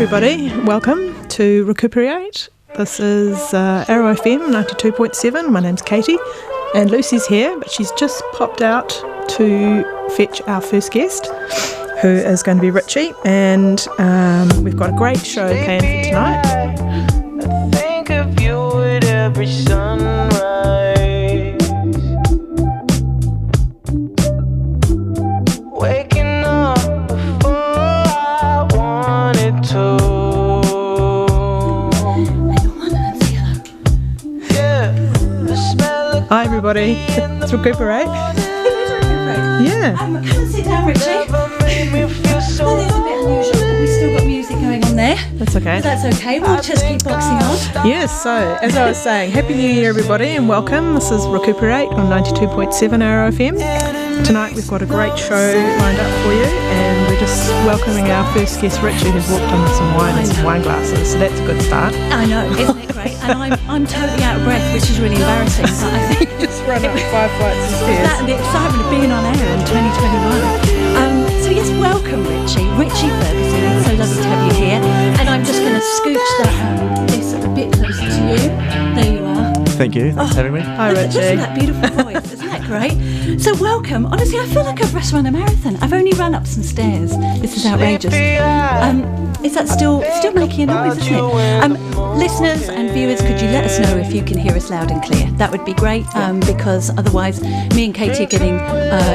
everybody, welcome to ReCooper8. This is Arrow FM 92.7. My name's Katie, and Lucy's here, but she's just popped out to fetch our first guest, who is going to be Richie, and we've got a great show planned for tonight. I think of you at every sunrise. Waking up before I wanted to. Yeah, the smell of Hi everybody, it's ReCooper8. Yeah. Come and sit down, Richie. never made me feel so That is a bit unusual, but we've still got music going on there. That's okay. But that's okay, we'll just keep boxing on. Yes, so as I was saying, Happy New Year everybody and welcome. This is ReCooper8 on 92.7 Arrow FM. Tonight we've got a great show lined up for you, and we're just welcoming our first guest, Richie, who's walked on with some wine and some wine glasses, so that's a good start. I know, isn't it great? And I'm totally out of breath, which is really embarrassing, but I think Just run up 5 flights of stairs. that and the excitement of being on air in 2021. So yes, welcome Richie Ferguson. It's so lovely to have you here. And I'm just going to scooch this a bit closer to you. There you are. Thank you. Thanks for having me. Hi Listen Richie. to that beautiful voice. Isn't that great? So welcome. Honestly, I feel like I've just run a marathon. I've only run up some stairs. This is outrageous. Is that still making a noise, isn't it? Listeners and viewers, could you let us know if you can hear us loud and clear? That would be great, because otherwise me and Katie are getting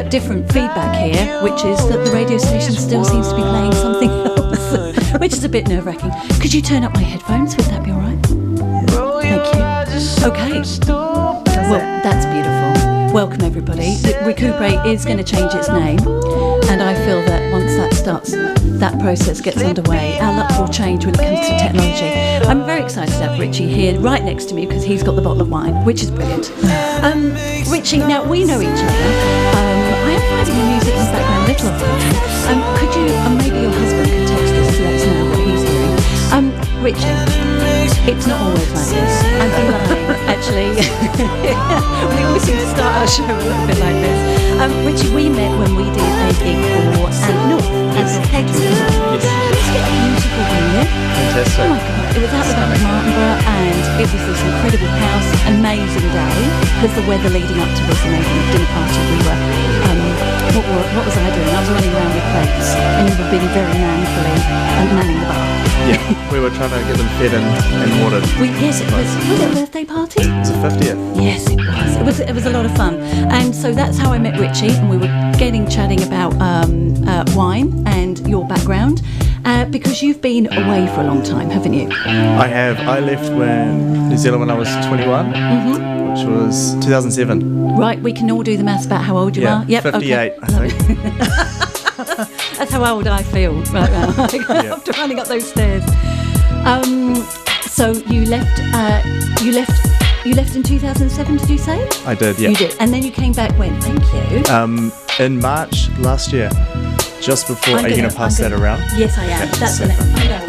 different feedback here, which is that the radio station still seems to be playing something else, which is a bit nerve-wracking. Could you turn up my headphones? Would that be all right? Thank you. Okay. Well, that's beautiful. Welcome everybody. ReCooper8 is going to change its name, and I feel that once that process gets underway, our luck will change when it comes to technology. I'm very excited to have Richie here right next to me because he's got the bottle of wine, which is brilliant. Richie, now we know each other. I am finding the music in the background a little off-putting. Could you, maybe your husband can text us to let us know what he's hearing. Richie, it's not always like this. I'm lying, actually. We always seem to start our show a little bit like this. Richie, we met when we did a gig for North as a catering. Yes. Let's get a musical venue. Fantastic. Oh my God, it was out the back of Martinborough, and it was this incredible house, amazing day, because the weather leading up to this amazing dinner party, we were, what was I doing? I was running around with plates, and you were being very manfully and manning the bar. Yeah, we were trying to get them fed and watered. Yes, it was it a birthday party? It's a 50th. Yes, it was. It was a lot of fun, and so that's how I met Richie, and we were chatting about wine and your background, because you've been away for a long time, haven't you? I have. I left New Zealand when I was 21, which was 2007. Right, we can all do the maths about how old you are. Yep, 58, okay. I think. That's how old I feel right now. After running up those stairs. So you left in 2007, did you say? I did, yeah. You did. And then you came back when? Thank you. In March last year, just before. Are you going to pass that around? Yes, I am. Okay, That's so the next. I know.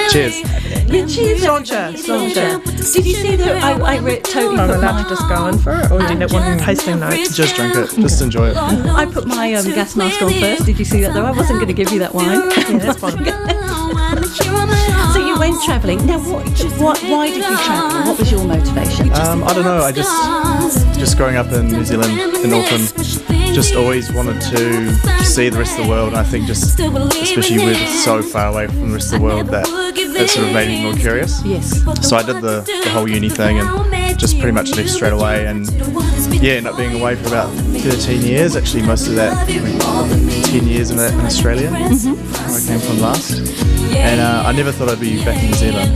Cheers. Yeah, cheers. Slauncher. Did you see that? I totally I'm put allowed my... to just go in for it, or do you want tasting notes? Just drink it. Just enjoy it. I put my gas mask on first. Did you see that though? I wasn't going to give you that wine. Yeah, that's fine. So you went travelling. Now, why did you travel? What was your motivation? I don't know. I just growing up in New Zealand, in Auckland, just always wanted to see the rest of the world. And I think especially we're so far away from the rest of the world, that it sort of made me more curious. Yes. So I did the whole uni thing and just pretty much left straight away, and ended up being away for about 13 years. Actually, most of that, 10 years in Australia, where I came from last. And I never thought I'd be back in New Zealand,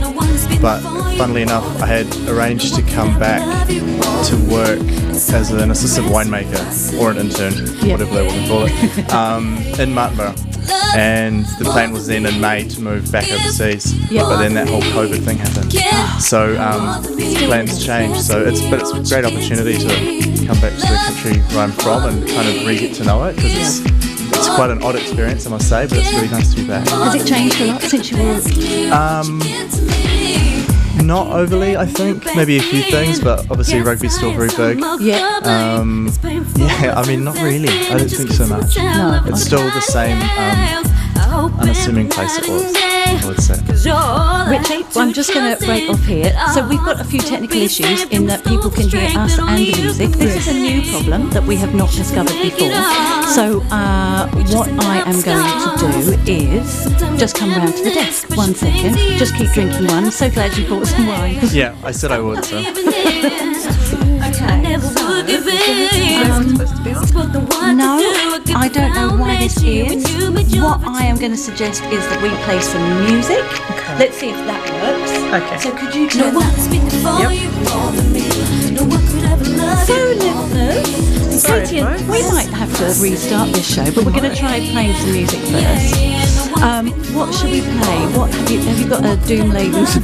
but funnily enough, I had arranged to come back to work as an assistant winemaker, or an intern, whatever they want to call it, in Martinborough. And the plan was then in May to move back overseas, but then that whole COVID thing happened. So plans changed. So it's a great opportunity to come back to the country where I'm from and kind of re-get to know it, because it's quite an odd experience, I must say, but it's really nice to be back. Has it changed a lot since you were? not overly, I think. Maybe a few things, but obviously rugby's still very big. Yeah. Yeah, I mean, not really. I don't think so much. No. It's still the same unassuming place it was, I would say. Richie, I'm just going to break off here. So we've got a few technical issues in that people can hear us and the music. This is a new problem that we have not discovered before. So what I am going to do is just come round to the desk. 1 second. Just keep drinking one. I'm so glad you brought some wine. Yeah, I said I would, so. No, I don't know why this is. What I am going to suggest is that we play some music. Okay. Let's see if that works. Okay. So could you turn that? So listeners, Sorry, Katie, folks. we might have to restart this show, but we're going to try playing some music first. What should we play? What have you got a Doom Ladies?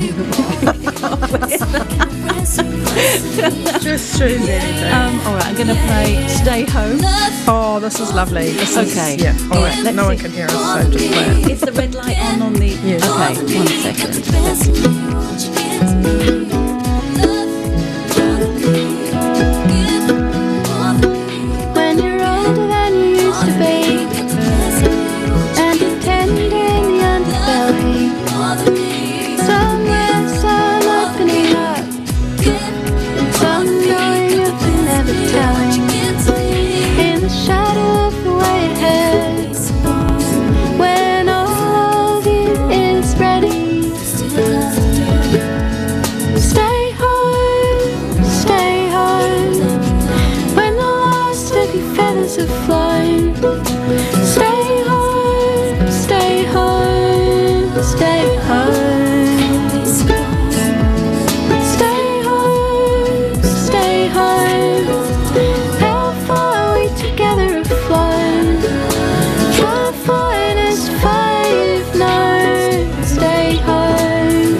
Just choose anything. All right, I'm going to play Stay Home. Oh, this is lovely. This is, Okay. Yeah. All right. Let's No one see. can hear us, so just play it. Is the red light on the... Yes. Okay, 1 second. When you're older than you used to be, and you're tender in the underbelly, somewhere some opening up, and some going up and never telling, in the shadow of the way it hurts, when all of you is ready. Stay home, when the last of your feathers have flown. Stay home, stay home, stay home. Stay home, stay home. How far we together have flown. The finest 5 known. Stay home.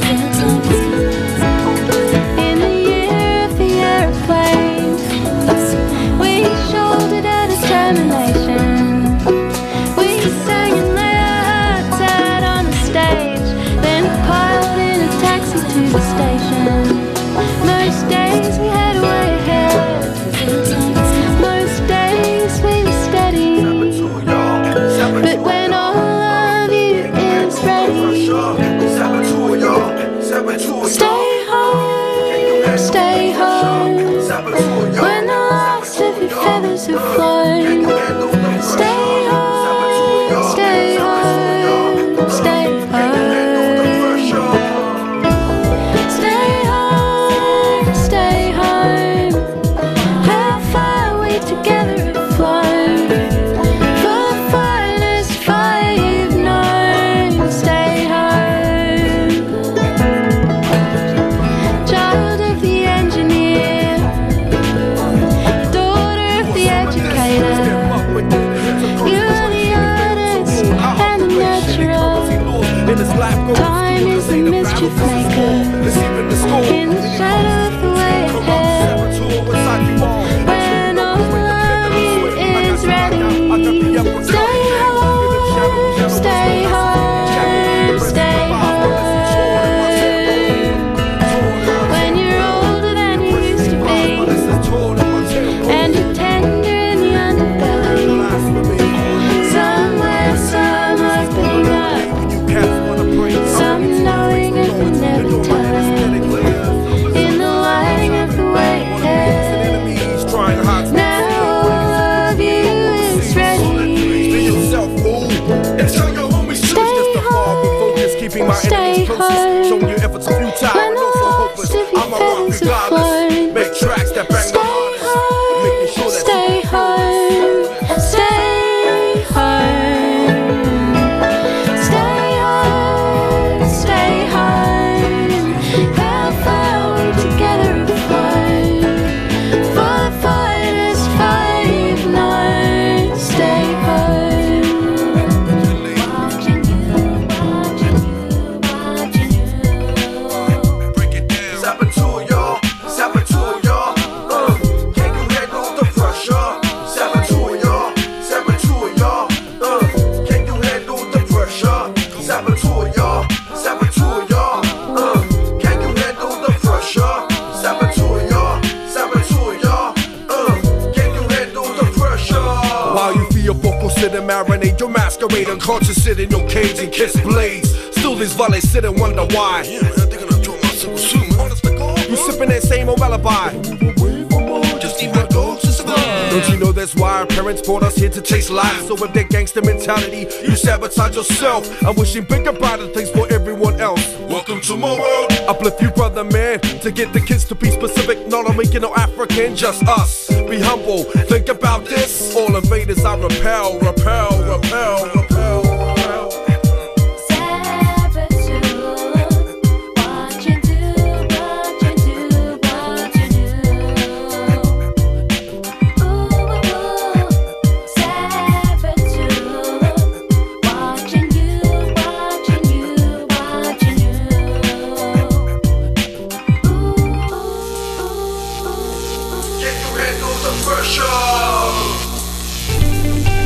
In the year of the airplane, we shouldered our determination. We sang and lay our hearts out on the stage, then piled in a taxi to the station. Most days we had a way ahead. Most days we were steady. But when all of you is ready, stay home, stay home. When the last of your feathers have flown, stay home, stay home, stay home. Stay home, stay home. How far we together have flown. For the finest 5 known. Stay home. Child of the engineer, daughter of the educator, you're the artist and the nurturer. Time is the mischief maker. In the shadow of the way ahead, when all of you is ready, stay home, stay home, stay home. When you're older than you used to be, and you're tender in the underbelly, somewhere some opening up, some knowing of the never telling, in the lighting of the way ahead. Now all of you is ready. Stay home, when the last of your feathers have flown. Stay home, stay home. Stay home, stay home. How far we together have flown. For the finest 5 known. Stay home. Watching you, watching you, watching you. decorate unconscious, sit in your cage and kiss blades. Still these valleys sit and wonder why. Yeah, man, I think I'm doing my single soon, man. Honest to God, you sipping that same old alibi. Just eat my dogs to survive. Don't you know that's why our parents brought us here to chase life? So with their gangster mentality, you sabotage yourself. I'm wishing bigger, brighter things for everyone else. Welcome to my world. Uplift you, brother man, to get the kids to be specific. Not American or African, just us. Be humble, think about this. All invaders I repel, repel, repel, repel.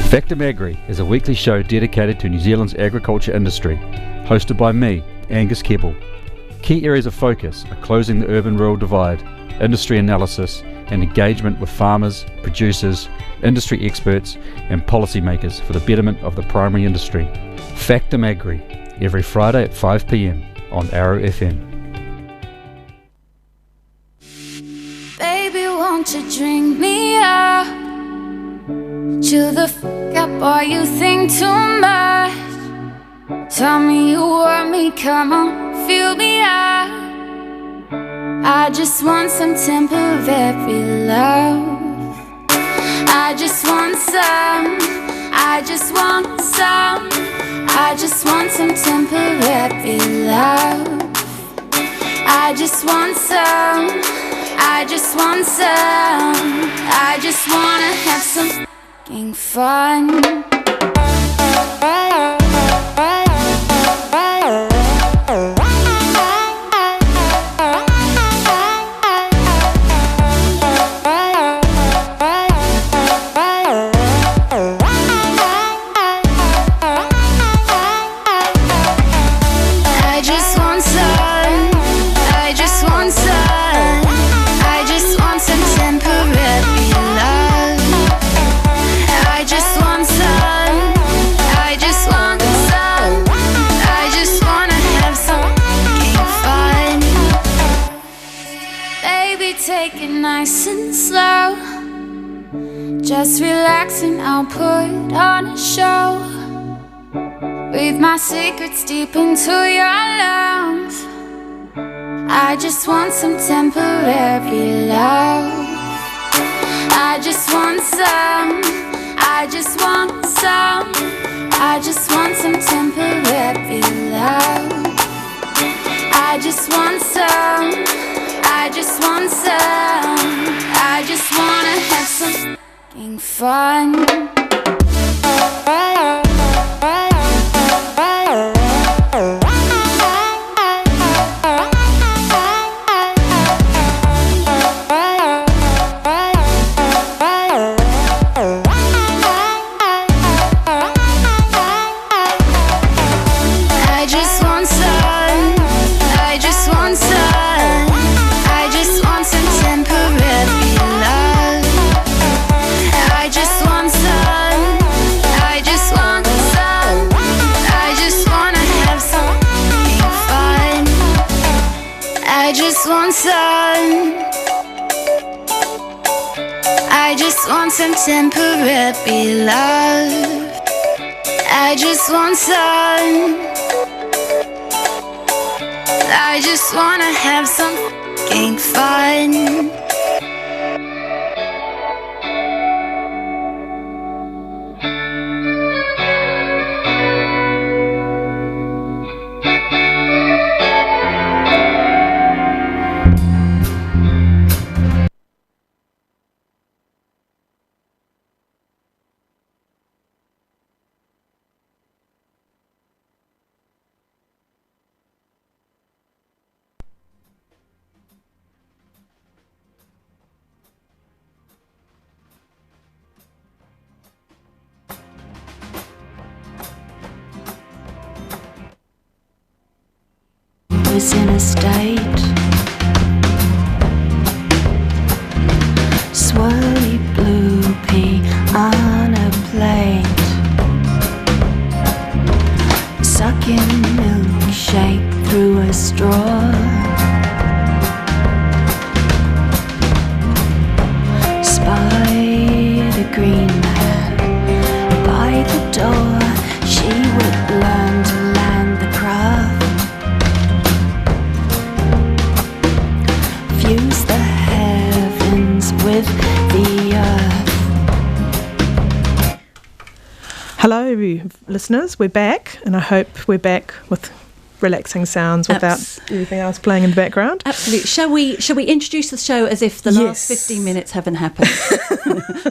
Factum Agri is a weekly show dedicated to New Zealand's agriculture industry, hosted by me, Angus Keppel. Key areas of focus are closing the urban-rural divide, industry analysis, and engagement with farmers, producers, industry experts, and policymakers for the betterment of the primary industry. Factum Agri, every Friday at 5 p.m. on Arrow FM. Baby, won't you drink me up? Chill the fuck up or you think too much. Tell me you want me, come on, fill me up. I just want some temporary love. I just want some, I just want some, I just want some temporary love. I just want some, I just want some, I just wanna have some fun. Just relax and I'll put on a show. Breathe my secrets deep into your lungs. I just want some temporary love. I just want some, I just want some, I just want some temporary love. I just want some, I just want some, I just wanna have some fun. I just want some temporary love. I just want some, I just wanna have some fucking fun. Was in a state, swirly blue pea on a plate. drinking milkshake through a straw. Spied a green man by the door. She would learn to land the craft. Fuse the heavens with the earth. Hello, listeners. We're back, and I hope we're back with relaxing sounds without everything else playing in the background. Absolutely. Shall we introduce the show as if the last 15 minutes haven't happened?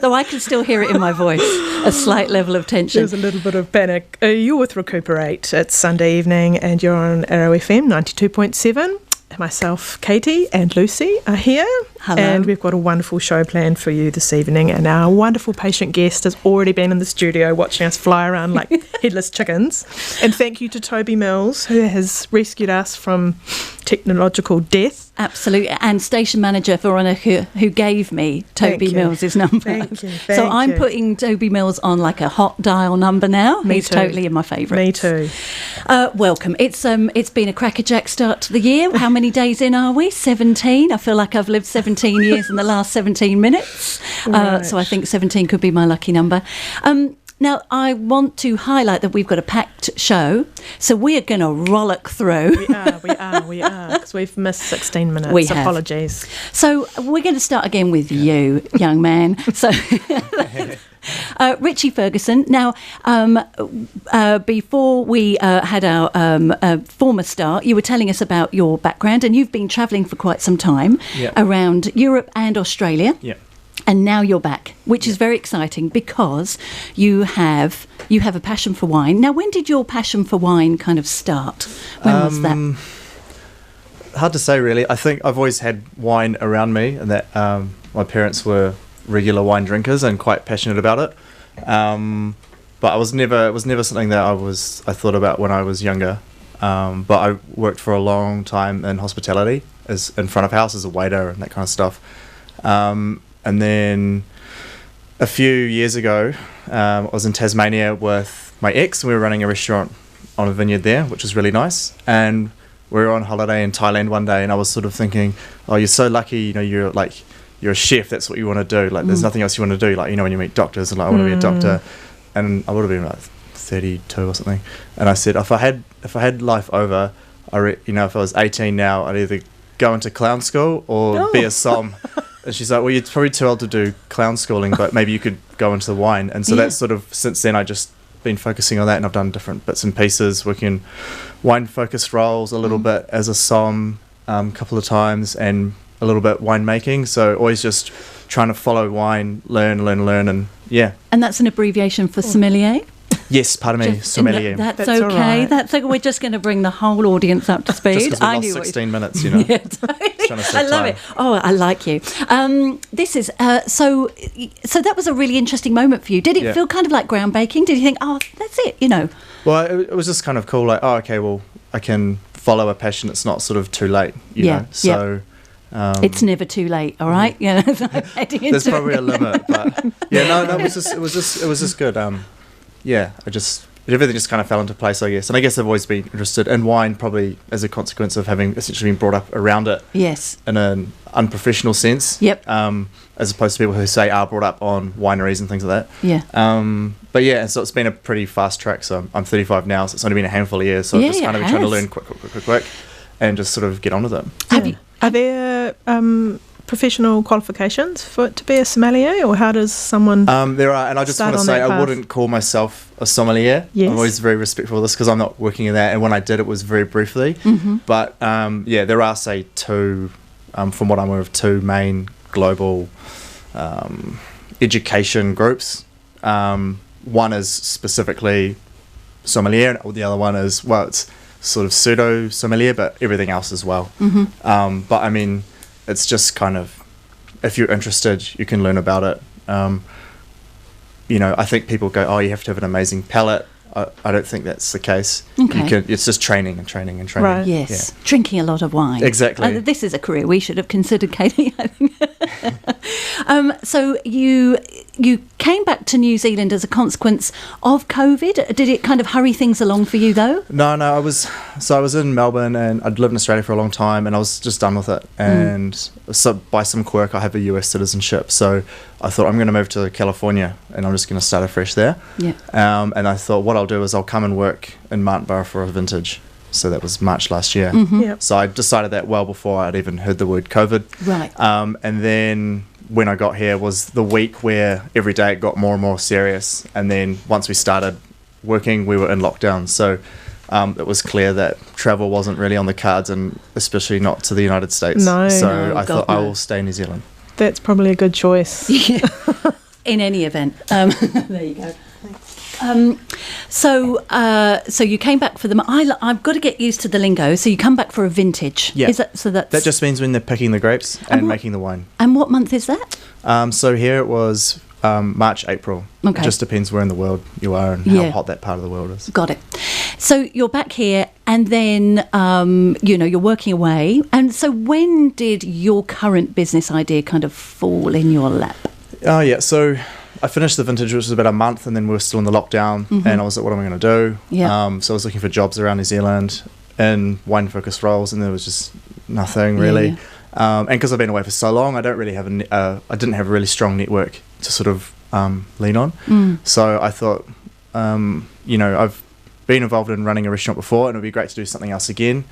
Though I can still hear it in my voice, a slight level of tension. There's a little bit of panic. You're with ReCooper8. It's Sunday evening, and you're on ROFM 92.7. Myself, Katie, and Lucy are here. Hello. And we've got a wonderful show planned for you this evening. And our wonderful patient guest has already been in the studio watching us fly around like headless chickens. And thank you to Toby Mills, who has rescued us from technological death. Absolutely. And station manager Veronica, who gave me Toby Mills's number. Thank you. So I'm putting Toby Mills on like a hot dial number now. He's totally in my favourites. Me too. Welcome. It's been a crackerjack start to the year. How many days in are we? 17. I feel like I've lived 17 years in the last 17 minutes. Right. So I think 17 could be my lucky number. Now, I want to highlight that we've got a packed show, so we're going to rollick through. We are, because we've missed 16 minutes. We have. Apologies. So we're going to start again with you, young man. So, Richie Ferguson. Now, before we had our former start, you were telling us about your background, and you've been travelling for quite some time around Europe and Australia. Yeah. And now you're back, which is very exciting because you have a passion for wine. Now, when did your passion for wine kind of start? When was that? Hard to say, really. I think I've always had wine around me, and that my parents were regular wine drinkers and quite passionate about it. But it was never something that I thought about when I was younger. But I worked for a long time in hospitality, as in front of house as a waiter and that kind of stuff. And then a few years ago, I was in Tasmania with my ex, and we were running a restaurant on a vineyard there, which was really nice. And we were on holiday in Thailand one day, and I was sort of thinking, oh, you're so lucky, you're a chef, that's what you want to do. Like, there's nothing else you want to do. Like, when you meet doctors, and like, I want to be a doctor. And I would have been like 32 or something. And I said, if I had life over, if I was 18 now, I'd either go into clown school or be a som. And she's like, well, you're probably too old to do clown schooling, but maybe you could go into the wine. And so that's sort of, since then, I just been focusing on that, and I've done different bits and pieces, working in wine-focused roles a little bit as a som a couple of times, and a little bit winemaking. So always just trying to follow wine, learn, and yeah. And that's an abbreviation for sommelier? Yes, pardon me, sommelier. That's okay. Right. That's okay. We're just going to bring the whole audience up to speed. Just 'cause we lost 16 minutes, Yeah, totally. I love it. Oh, I like you. This is so that was a really interesting moment for you. Did it feel kind of like groundbreaking? Did you think, oh, that's it? Well, it was just kind of cool. Like, oh, okay, well, I can follow a passion. It's not sort of too late. You know? So. It's never too late, all right? Yeah, there's probably a limit, but it was just good. Everything just kind of fell into place, I guess. And I guess I've always been interested in wine, probably as a consequence of having essentially been brought up around it. Yes. In an unprofessional sense. Yep. As opposed to people who say are brought up on wineries and things like that. Yeah. But yeah, so it's been a pretty fast track. So I'm 35 now, so it's only been a handful of years. So I've just kind of been trying to learn quick, and just sort of get on with it. Are there professional qualifications for it to be a sommelier, or how does someone there are, and I just want to say I wouldn't call myself a sommelier. Yes. I'm always very respectful of this because I'm not working in that, and when I did, it was very briefly. But there are, say, two, from what I'm aware of, two main global education groups. One is specifically sommelier, and the other one is, it's sort of pseudo sommelier, but everything else as well. But I mean, it's just kind of, if you're interested, you can learn about it. I think people go, oh, you have to have an amazing palate. I don't think that's the case. Okay. It's just training and training and training. Right. Yes. Yeah. Drinking a lot of wine. Exactly. This is a career we should have considered, Katie, I think. So you came back to New Zealand as a consequence of COVID. Did it kind of hurry things along for you, though? No, I was in Melbourne, and I'd lived in Australia for a long time, and I was just done with it. And so by some quirk, I have a US citizenship, so I thought I'm going to move to California, and I'm just going to start afresh there. Yeah. And I thought what I'll do is I'll come and work in Martinborough for a vintage. So that was March last year. Yep. So I decided that well before I'd even heard the word COVID. Right. And then when I got here was the week where every day it got more and more serious. And then once we started working, we were in lockdown. So it was clear that travel wasn't really on the cards, and especially not to the United States. No. So I thought no. I will stay in New Zealand. That's probably a good choice. Yeah. In any event, there you go. So you came back for them. I've got to get used to the lingo. So you come back for a vintage. Yeah. Is that so? That just means when they're picking the grapes and making the wine. And what month is that? So here it was March, April. Okay. It just depends where in the world you are and how hot that part of the world is. Got it. So you're back here, and then you're working away. And so when did your current business idea kind of fall in your lap? Oh yeah, so I finished the vintage, which was about a month, and then we were still in the lockdown, and I was like, what am I going to do? Yeah. So I was looking for jobs around New Zealand in wine-focused roles, and there was just nothing really. Yeah. And because I've been away for so long, I don't really have I didn't have a really strong network to sort of lean on. So I thought, I've been involved in running a restaurant before, and it would be great to do something else again.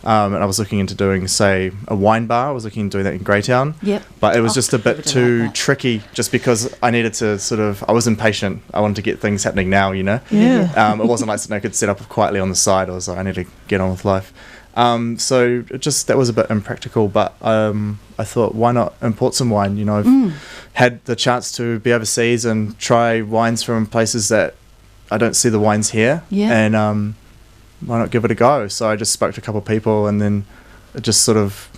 And I was looking into doing, say, a wine bar. I was looking into doing that in Greytown. Yep. But it was just a bit like too that. tricky, just because I needed to I was impatient. I wanted to get things happening now, Yeah. It wasn't like something I could set up quietly on the side. I was like, I need to get on with life. So that was a bit impractical, but I thought, why not import some wine? I've had the chance to be overseas and try wines from places that I don't see the wines here. Yeah. And why not give it a go? So I just spoke to a couple of people, and then it just sort of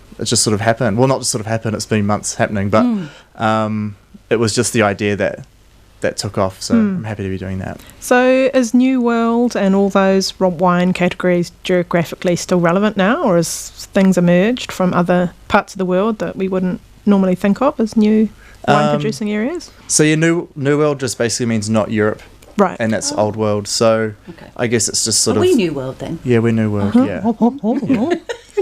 happened. Well, not just sort of happened, it's been months happening, but it was just the idea that took off, so I'm happy to be doing that. So is New World and all those wine categories geographically still relevant now, or has things emerged from other parts of the world that we wouldn't normally think of as new wine producing areas? So your New World just basically means not Europe. Right. And that's Old World, so Okay. I guess it's just sort Are of... we New World then? Yeah, we're New World, yeah.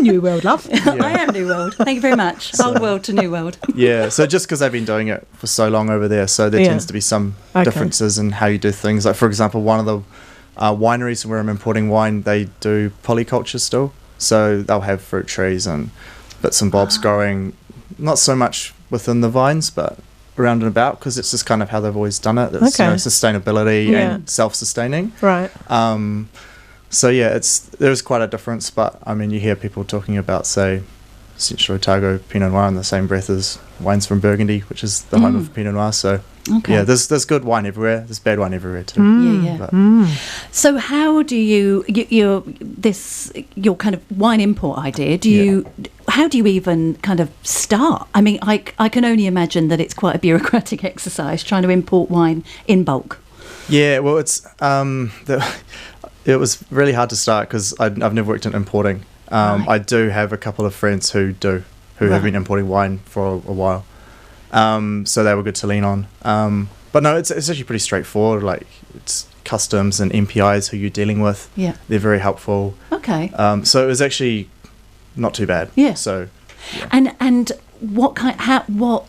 New World, love. I am New World. Thank you very much. Old World to New World. Yeah, so just because I've been doing it for so long over there, so there tends to be some differences in how you do things. Like, for example, one of the wineries where I'm importing wine, they do polyculture still. So they'll have fruit trees and bits and bobs growing, not so much within the vines, but around and about, because it's just kind of how they've always done it. It's sustainability and self-sustaining. Right. So yeah, there's quite a difference, but I mean, you hear people talking about, say, Central Otago Pinot Noir in the same breath as wines from Burgundy, which is the home of Pinot Noir. So yeah, there's good wine everywhere. There's bad wine everywhere too. Yeah. But, So how do your kind of wine import idea, how do you even kind of start? I mean, I can only imagine that it's quite a bureaucratic exercise trying to import wine in bulk. Yeah, well, it's it was really hard to start because I've never worked in importing. I do have a couple of friends who have been importing wine for a while. So they were good to lean on. But no, it's actually pretty straightforward. Like, it's customs and MPIs who you're dealing with. Yeah. They're very helpful. Okay. So it was actually not too bad. Yeah. So. Yeah. And what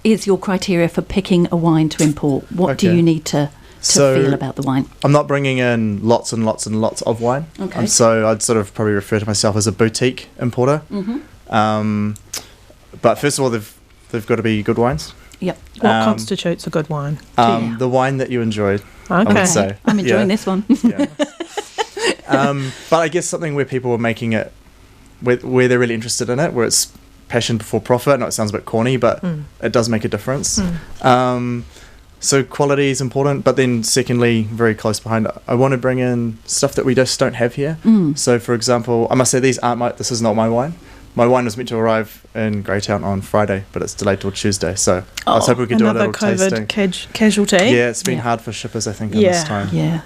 is your criteria for picking a wine to import? What do you need to feel about the wine? I'm not bringing in lots and lots and lots of wine. Okay. So I'd sort of probably refer to myself as a boutique importer. But first of all, they've got to be good wines. Yep. What constitutes a good wine? The wine that you enjoyed, I would say. I'm enjoying this one. Yeah. But I guess something where people are making it, where they're really interested in it, where it's passion before profit. I know it sounds a bit corny, but it does make a difference. So quality is important, but then secondly, very close behind, I want to bring in stuff that we just don't have here. So for example, I must say this is not my wine. My wine was meant to arrive in Greytown on Friday, but it's delayed till Tuesday. So I was hoping we could do a little COVID tasting. Casualty. Yeah, it's been hard for shippers, I think, in this time. Yeah.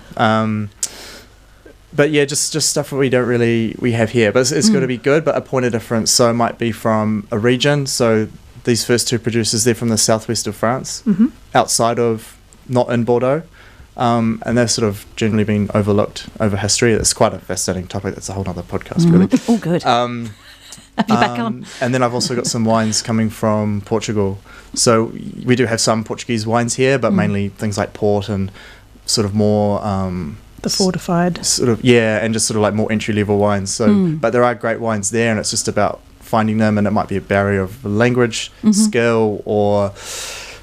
But yeah, just stuff that we have here. But it's got to be good, but a point of difference. So it might be from a region. So these first two producers, they're from the southwest of France, outside of not in Bordeaux. And they've sort of generally been overlooked over history. It's quite a fascinating topic. That's a whole other podcast, really. All good. Have you back on? And then I've also got some wines coming from Portugal. So we do have some Portuguese wines here, but mainly things like port and sort of more... The fortified. Sort of, yeah, and just sort of like more entry-level wines. So, but there are great wines there, and it's just about finding them, and it might be a barrier of language, skill, or...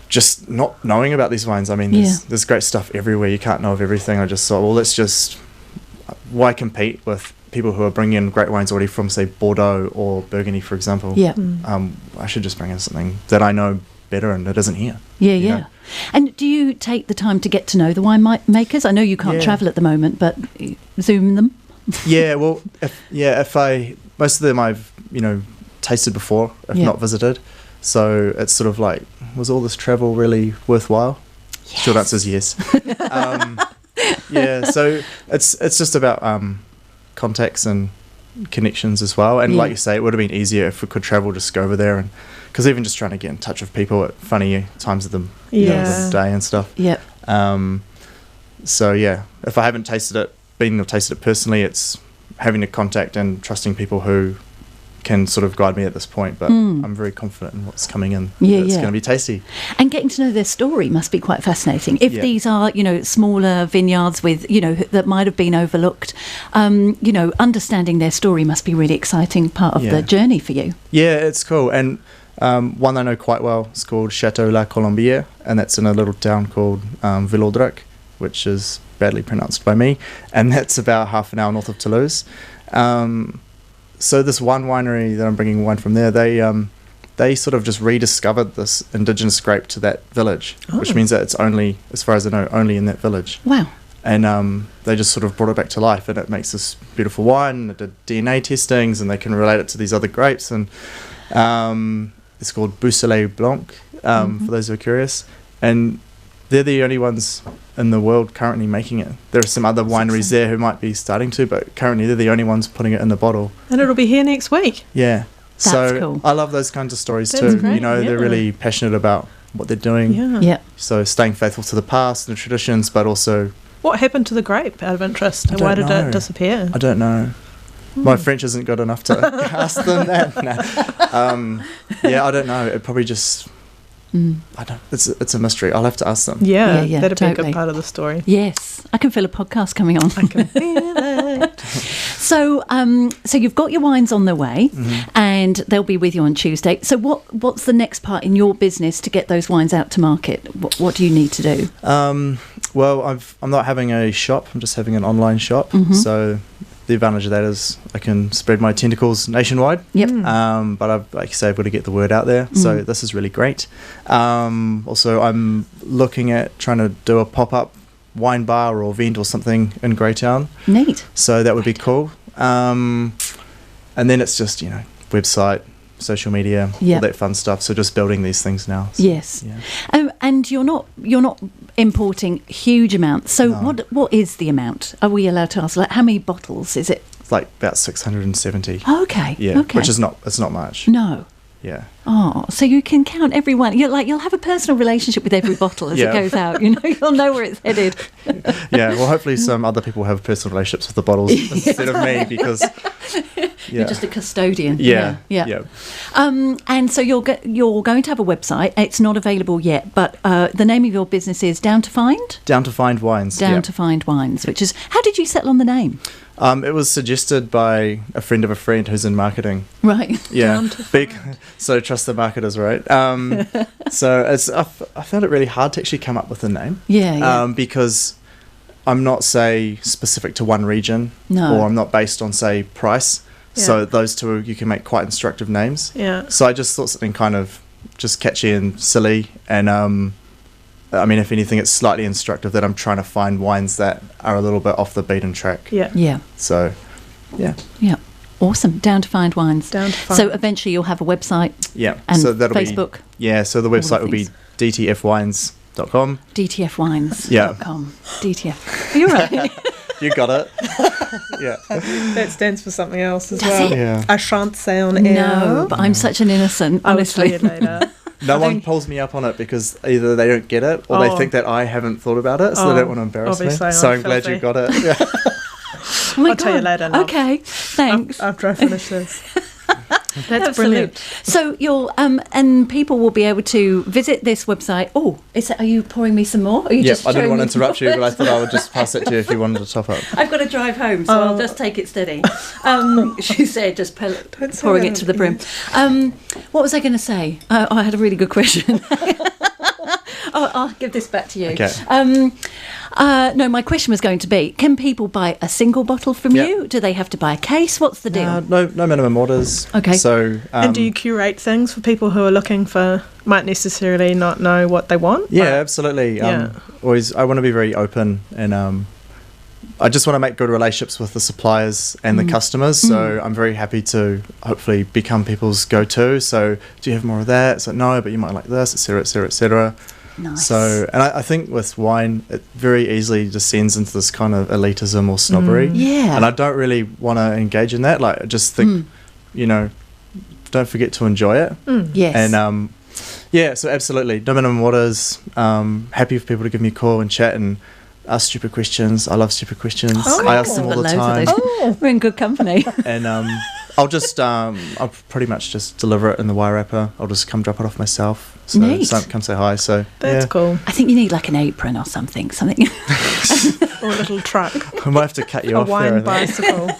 just not knowing about these wines. I mean, there's great stuff everywhere. You can't know of everything. I just thought, well, why compete with people who are bringing in great wines already from, say, Bordeaux or Burgundy, for example? Yeah. I should just bring in something that I know better and it isn't here. Yeah, you know? And do you take the time to get to know the wine makers? I know you can't travel at the moment, but Zoom them? Yeah, well, most of them I've, tasted before, if not visited. So it's sort of like, was all this travel really worthwhile? Yes. Short answer is yes. So it's just about contacts and connections as well. And like you say, it would have been easier if we could travel, just go over there, and because even just trying to get in touch with people at funny times of the day and stuff. Yep. So if I haven't tasted it personally, it's having a contact and trusting people who can sort of guide me at this point, but I'm very confident in what's coming in. It's going to be tasty. And getting to know their story must be quite fascinating. If these are, smaller vineyards with, that might have been overlooked, understanding their story must be a really exciting part of the journey for you. Yeah, it's cool. And one I know quite well is called Chateau La Colombière, and that's in a little town called Villaudrec, which is badly pronounced by me, and that's about half an hour north of Toulouse. So this one winery that I'm bringing wine from there, they sort of just rediscovered this indigenous grape to that village, which means that it's only, as far as I know, only in that village. Wow. And they just sort of brought it back to life, and it makes this beautiful wine. It did DNA testings, and they can relate it to these other grapes. And it's called Beausoleil Blanc, for those who are curious. And they're the only ones in the world currently making it. There are some other wineries there who might be starting to, but currently they're the only ones putting it in the bottle. And it'll be here next week. Yeah. That's cool. I love those kinds of stories That's too. great, They're really passionate about what they're doing. Yeah. So staying faithful to the past and the traditions, but also... What happened to the grape, out of interest? Why did it disappear? I don't know. My French isn't good enough to ask them that. I don't know. It probably just... I don't. It's a mystery. I'll have to ask them. Yeah, that'd be a good part of the story. Yes, I can feel a podcast coming on. I can feel it. So you've got your wines on their way, and they'll be with you on Tuesday. So what's the next part in your business to get those wines out to market? What do you need to do? Well, I'm not having a shop. I'm just having an online shop. So the advantage of that is I can spread my tentacles nationwide. Yep. But I've got to get the word out there. So this is really great. Also, I'm looking at trying to do a pop-up wine bar or event or something in Greytown. Neat. So that would be cool. And then it's just, website, social media, all that fun stuff. So just building these things now. So, yes. Yeah. And you're not importing huge amounts. So what is the amount? Are we allowed to ask? Like, how many bottles is it? It's like about 670. Okay. Yeah. Okay. Which is it's not much. No. Yeah. Oh, so you can count every one. You'll have a personal relationship with every bottle as it goes out. You'll know where it's headed. Yeah. Well, hopefully some other people have personal relationships with the bottles instead of me, because you're just a custodian. Yeah. And so you're going to have a website. It's not available yet, but the name of your business is Down to Find? Down to Find Wines. Down to Find Wines, which is, how did you settle on the name? It was suggested by a friend of a friend who's in marketing. Right. Yeah. So trust the marketers, right? So I found it really hard to actually come up with a name. Yeah. Because I'm not, say, specific to one region. No. Or I'm not based on, say, price. Yeah. So those two, you can make quite instructive names. Yeah. So I just thought something kind of just catchy and silly. And if anything, it's slightly instructive that I'm trying to find wines that are a little bit off the beaten track. Yeah. So, yeah. Yeah. Awesome. Down to Find Wines. Down to Find. So eventually you'll have a website. Yeah. And so that'll Facebook. So the website will be dtfwines.com. dtfwines.com. DTF. You're right. You got it. Yeah. That stands for something else as Does well. it? Yeah. I shan't say on air. No, but I'm such an innocent, honestly. I'll tell you later. no one pulls me up on it because either they don't get it or they think that I haven't thought about it, so they don't want to embarrass me. So I'm glad you got it. Yeah. Oh my I'll tell you later. Love. Okay, thanks. After I finish this. That's Absolute. brilliant. So you'll and people will be able to visit this website. Oh, are you pouring me some more? Or are you just I didn't showing want to me interrupt you, but I thought I would just pass it to you if you wanted to top up. I've got to drive home, so I'll just take it steady. She said, just pouring it to the brim. What was I going to say? I had a really good question. I'll give this back to you. Okay. No, my question was going to be, can people buy a single bottle from you? Do they have to buy a case? What's the deal? No minimum orders. Okay. So, and do you curate things for people who are looking for, might necessarily not know what they want? Yeah, absolutely. Always, I want to be very open, and I just want to make good relationships with the suppliers and the customers. So I'm very happy to hopefully become people's go-to. So do you have more of that? So no, but you might like this, etc., etc., etc. Nice. So, and I think with wine, it very easily descends into this kind of elitism or snobbery. Yeah. And I don't really want to engage in that. Like, I just think, don't forget to enjoy it. Yes. And, so absolutely. No minimum orders. Happy for people to give me a call and chat and ask stupid questions. I love stupid questions. I ask them all the time. We're in good company. And I'll just, I'll pretty much just deliver it in the Wairarapa. I'll just come drop it off myself. So Neat. come say hi. So That's cool. I think you need like an apron or something. Or a little truck. I might have to cut you off there. A wine bicycle.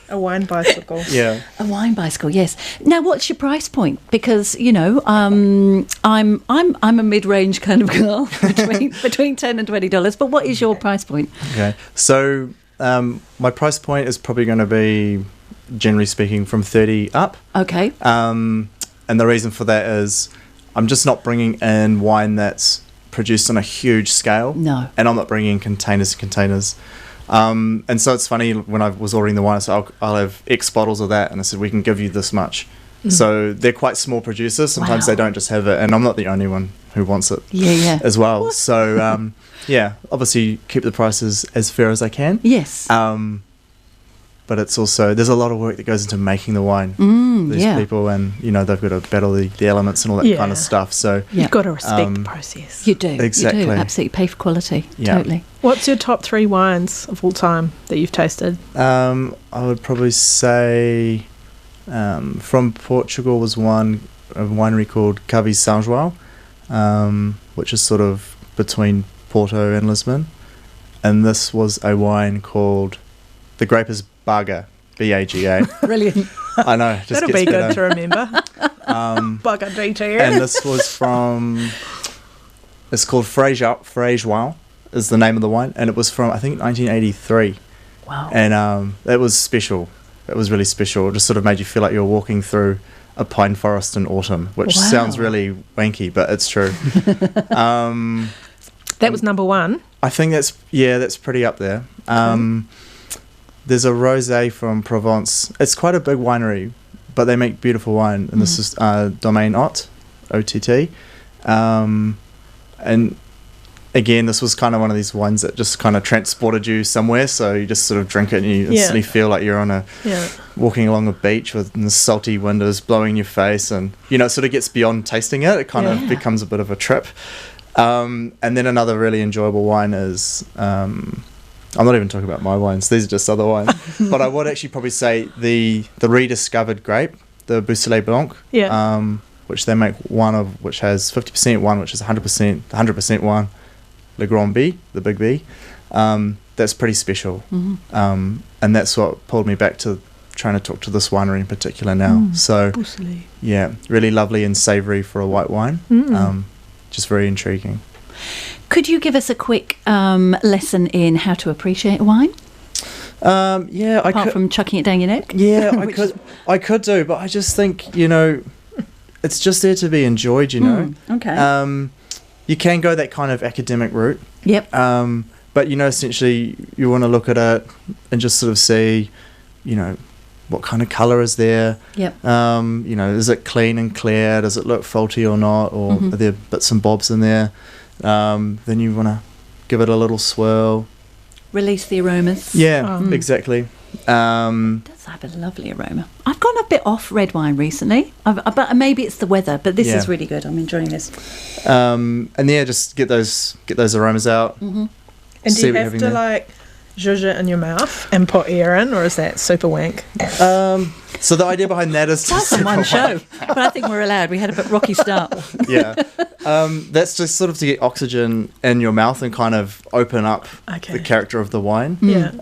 A wine bicycle. Yeah. A wine bicycle, yes. Now, what's your price point? Because I'm a mid-range kind of girl between $10 and $20. But what is your price point? Okay. So my price point is probably going to be, generally speaking, from 30 up. Okay. And the reason for that is I'm just not bringing in wine that's produced on a huge scale. No. And I'm not bringing in containers and containers. And so it's funny, when I was ordering the wine, I said, I'll have X bottles of that. And I said, we can give you this much. So they're quite small producers. Sometimes they don't just have it. And I'm not the only one who wants it as well. What? So, obviously keep the prices as fair as I can. Yes. But it's also, there's a lot of work that goes into making the wine. These people, and they've got to battle the elements and all that kind of stuff. So you've got to respect the process. You do. Exactly. You do. Absolutely. Pay for quality. Yeah. Totally. What's your top 3 wines of all time that you've tasted? I would probably say from Portugal was a winery called Cave São João, which is sort of between Porto and Lisbon. And this was a wine called, the grape is Baga, B-A-G-A. Brilliant. I know. Just That'll gets be better. good to remember. Baga DT. And this was from, it's called Frei João is the name of the wine. And it was from, I think, 1983. Wow. And it was special. It was really special. It just sort of made you feel like you were walking through a pine forest in autumn, which sounds really wanky, but it's true. That was number 1. I think that's pretty up there. There's a rosé from Provence. It's quite a big winery, but they make beautiful wine. And this is Domaine Ott, O-T-T. And again, this was kind of one of these wines that just kind of transported you somewhere. So you just sort of drink it and you instantly feel like you're on walking along a beach with the salty windows blowing in your face. And, it sort of gets beyond tasting it. It kind of becomes a bit of a trip. And then another really enjoyable wine is... I'm not even talking about my wines. These are just other wines. But I would actually probably say the rediscovered grape, the Beausoleil Blanc, which they make one of, which has 50% one, which is 100% one, Le Grand B, the big B. That's pretty special. And that's what pulled me back to trying to talk to this winery in particular now. So, Beausoleil. really lovely and savoury for a white wine. Just very intriguing. Could you give us a quick lesson in how to appreciate wine? Apart from chucking it down your neck? Yeah, I could do, but I just think, it's just there to be enjoyed, Okay. You can go that kind of academic route. Yep. But, essentially you want to look at it and just sort of see, what kind of colour is there? Yep. Is it clean and clear? Does it look faulty or not? Or are there bits and bobs in there? Then you want to give it a little swirl. Release the aromas. Yeah, exactly. Does have a lovely aroma. I've gone a bit off red wine recently, but maybe it's the weather. But this is really good. I'm enjoying this. And yeah, just get those aromas out. Mm-hmm. And do you have to like zhuzh it in your mouth and put air in, or is that super wank? So the idea behind that is That's on one show, but I think we're allowed. We had a bit rocky start. Yeah, that's just sort of to get oxygen in your mouth and kind of open up the character of the wine. Yeah.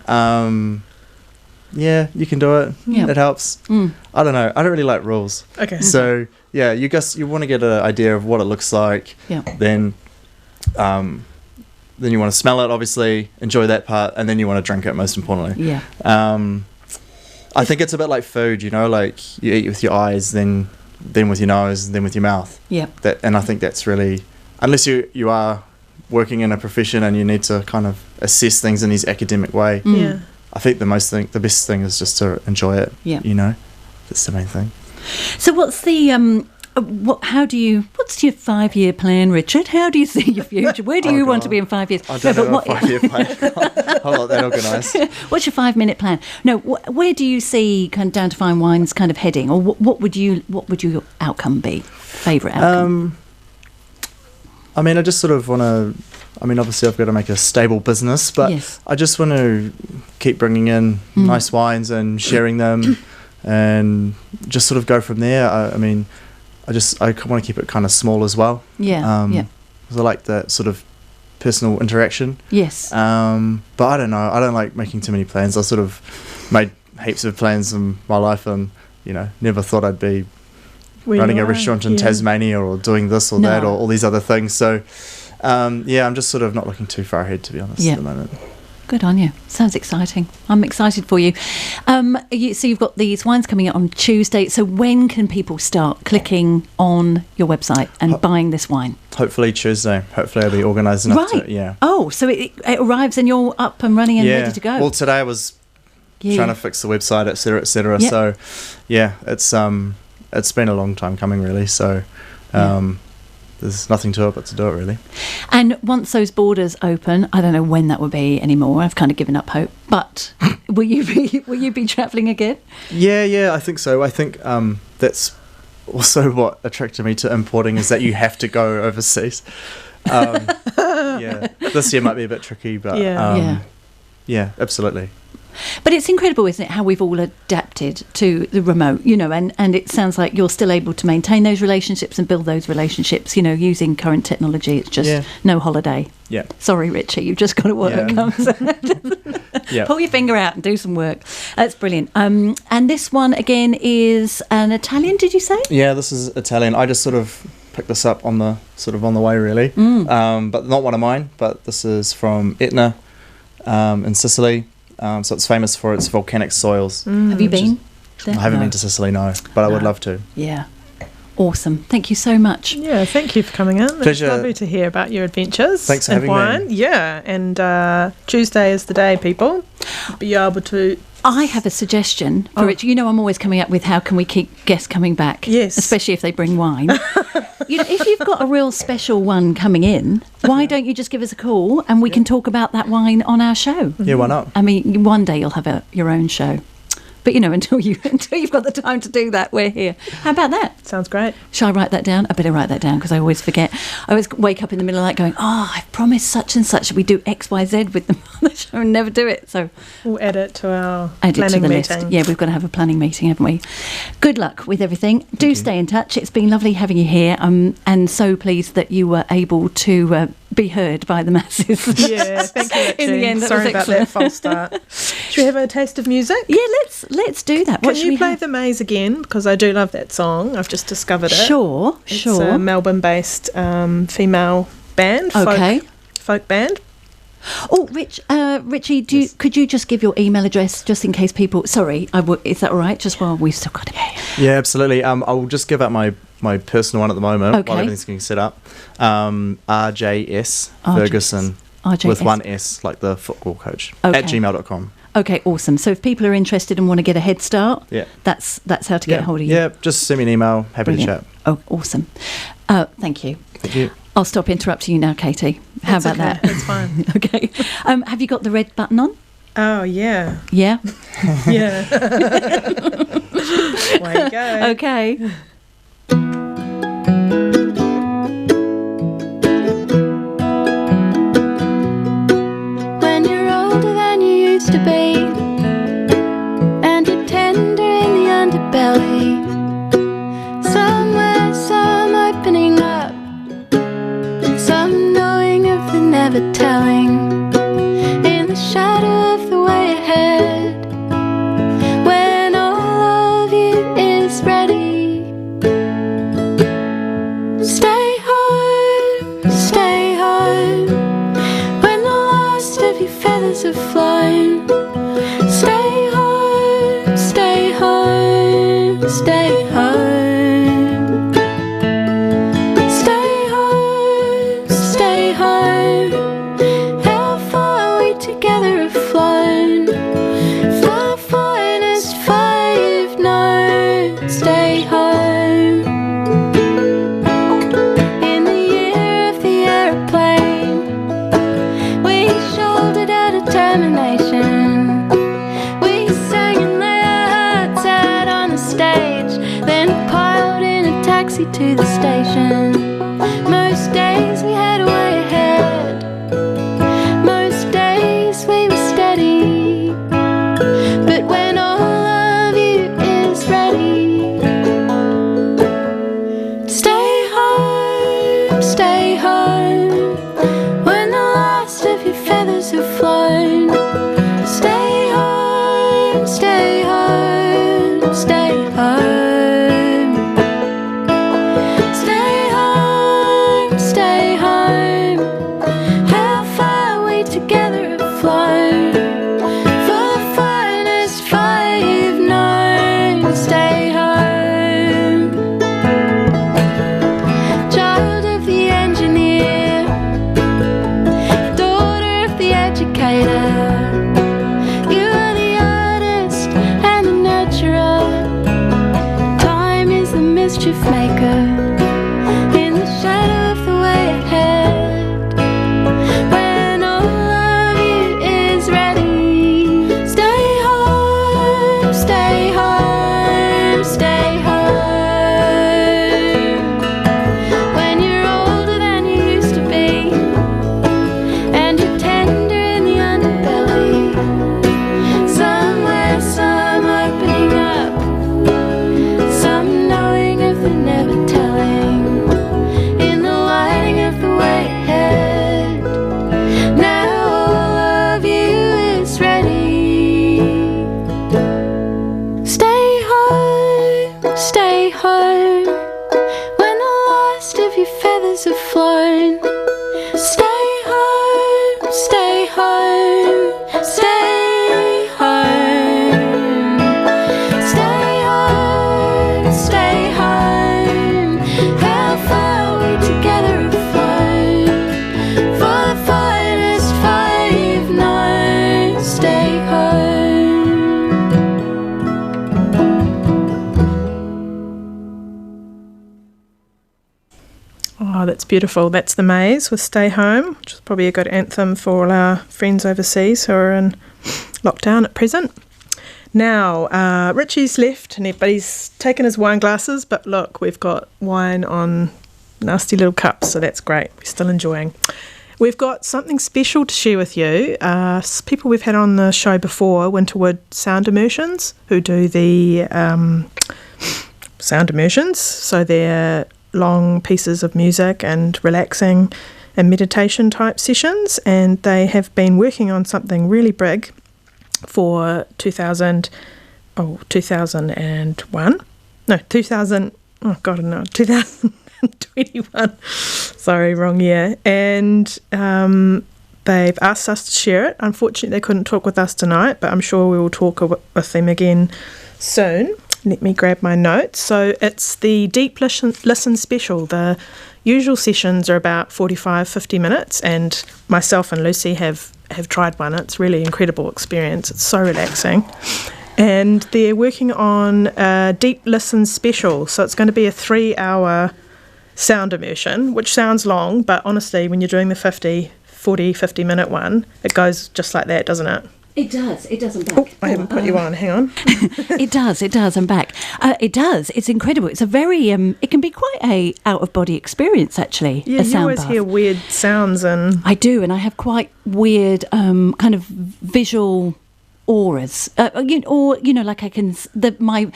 Yeah, you can do it. Yeah. It helps. I don't know. I don't really like rules. Okay. So yeah, you want to get an idea of what it looks like. Yeah. Then you want to smell it, obviously, enjoy that part, and then you want to drink it, most importantly. Yeah. I think it's a bit like food, you know, like you eat with your eyes, then with your nose, then with your mouth. Yeah. And I think that's really, unless you are working in a profession and you need to kind of assess things in this academic way. Yeah. I think the best thing is just to enjoy it. Yeah. You know, that's the main thing. So what's the what's your 5-year plan, Richard? How do you see your future? Where do you want to be in 5 years? I don't have a 5-year plan. I'll let that organised. What's your 5-minute plan? No, where do you see kind of Down to Fine Wines kind of heading, or what would your outcome be? Favourite outcome? I mean, I just sort of want to. I mean, obviously, I've got to make a stable business, but I just want to keep bringing in nice wines and sharing them, and just sort of go from there. I mean, I want to keep it kind of small as well. Yeah. Because I like that sort of personal interaction. Yes. But I don't know. I don't like making too many plans. I sort of made heaps of plans in my life, and never thought I'd be running a restaurant in Tasmania or doing this or that or all these other things. So. I'm just sort of not looking too far ahead, to be honest, at the moment. Good on you. Sounds exciting. I'm excited for you. So you've got these wines coming out on Tuesday. So when can people start clicking on your website and buying this wine? Hopefully Tuesday. Hopefully I'll be organised enough to, Oh, so it arrives and you're up and running and ready to go. Well, today I was trying to fix the website, et cetera, et cetera. Yep. So, it's been a long time coming, really. So, there's nothing to it but to do it, really. And once those borders open, I don't know when that will be anymore. I've kind of given up hope. But will you be travelling again? Yeah, I think so. I think that's also what attracted me to importing, is that you have to go overseas. This year might be a bit tricky, but yeah, absolutely. But it's incredible, isn't it, how we've all adapted to the remote, and it sounds like you're still able to maintain those relationships and build those relationships, using current technology. It's just no holiday. Yeah. Sorry, Richie, you've just got to work. Pull your finger out and do some work. That's brilliant. And this one, again, is an Italian, did you say? Yeah, this is Italian. I just sort of picked this up on the way, really. But not one of mine, but this is from Etna in Sicily. So it's famous for its volcanic soils. Have you been there? I haven't been to Sicily, no, but I would love to. Yeah. Awesome. Thank you so much. Yeah, thank you for coming in. Pleasure. It's lovely to hear about your adventures. Thanks for having me. Yeah, and Tuesday is the day, people. Be able to... I have a suggestion for it. I'm always coming up with how can we keep guests coming back. Yes. Especially if they bring wine. If you've got a real special one coming in, why don't you just give us a call and we can talk about that wine on our show? Yeah, why not? I mean, one day you'll have your own show. But, until you've got the time to do that, we're here. How about that? Sounds great. Shall I write that down? I better write that down because I always forget. I always wake up in the middle of the night going, I've promised such and such. We do X, Y, Z with them on the show and never do it. So we'll add it to our planning meeting. List. Yeah, we've got to have a planning meeting, haven't we? Good luck with everything. Do stay in touch. It's been lovely having you here. And so pleased that you were able to be heard by the masses. Yeah, thank you, Richie. In the end, sorry about that false start. Should we have a taste of music? Yeah, let's do that. Can you play The Maze again? Because I do love that song. I've just discovered it. Sure. It's a Melbourne-based female band, folk band. Oh, Richie, could you just give your email address just in case people... Sorry, is that all right? Just while we've still got it. Yeah, absolutely. I'll just give out my personal one at the moment while everything's getting set up. RJS Ferguson with one S, like the football coach, at gmail.com. Okay, awesome. So if people are interested and want to get a head start, that's how to get hold of you. Yeah, just send me an email. Happy to chat. Oh, awesome. Thank you. Thank you. I'll stop interrupting you now, Katie. How about that? That's fine. Okay. Have you got the red button on? Oh, yeah. Yeah? Yeah. Way you go. Okay. When you're older than you used to be, and you're tender in the underbelly, somewhere some opening up, some knowing of the never telling, in the shadow of the way ahead, when all of you is ready. Stay home, when the last of your feathers have flown. Stay home, stay home, stay home. Stay home, stay home. How far we together have flown, far farthest far you've known. Stay home. In the year of the aeroplane, we shouldered our determination. We sang and lay our hearts out on the stage, then piled in a taxi to the station. Most days we had a way ahead, most days we were steady. But when all of you is ready, stay home, when the last of your feathers have flown. Stay home, stay home, stay home. Stay home, stay home. How far we together have flown, for the finest fire you've known. Stay home. Child of the engineer, daughter of the educator, you are the artist and the nurturer. Time is the mischief maker, in the shadow of the way ahead, when all of you is ready. Stay home, stay home, stay home. When you're older than you used to be, and you're tender in the underbelly, somewhere some opening up, some knowing of the never telling, in the lighting of the way ahead. Now all of you is ready. Stay home, when the last of your feathers have flown. Stay home, stay home, stay home. Stay home, stay home. How far we together have flown, for the finest fire you've known. Stay home. Oh, that's beautiful. That's The Maze with Stay Home, which is probably a good anthem for all our friends overseas who are in lockdown at present. Now, Richie's left, but he's taken his wine glasses, but look, we've got wine on nasty little cups, so that's great. We're still enjoying. We've got something special to share with you. People we've had on the show before, Winterwood Sound Immersions, who do the sound immersions, so they're long pieces of music and relaxing and meditation type sessions, and they have been working on something really big for 2000 2021. No, 2000. Oh God, no, 2021. Sorry, wrong year. And they've asked us to share it. Unfortunately, they couldn't talk with us tonight, but I'm sure we will talk with them again soon. Let me grab my notes. So it's the Deep Listen Special. The usual sessions are about 45-50 minutes, and myself and Lucy have tried one. It's really incredible experience. It's so relaxing. And they're working on a Deep Listen Special. So it's going to be a 3-hour sound immersion, which sounds long, but honestly, when you're doing the 50 minute one, it goes just like that, doesn't it? It does. It does. I'm back. Oh, I haven't put you on. Hang on. It does. I'm back. It does. It's incredible. It's a very. It can be quite a out of body experience, actually. Yeah, a you sound always bath. hear weird sounds and... I do, and I have quite weird kind of visual auras, like I can. My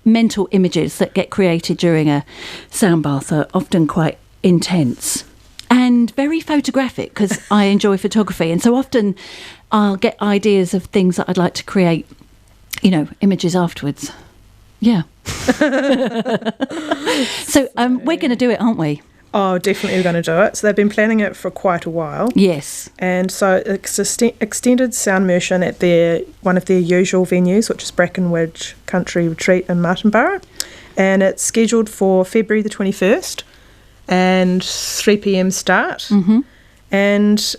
mental images that get created during a sound bath are often quite intense and very photographic because I enjoy photography, and so often I'll get ideas of things that I'd like to create, images afterwards. Yeah. So we're going to do it, aren't we? Oh, definitely we're going to do it. So they've been planning it for quite a while. Yes. And so it's extended sound immersion at one of their usual venues, which is Brackenridge Country Retreat in Martinborough. And it's scheduled for February the 21st and 3 p.m. start. Mm-hmm. And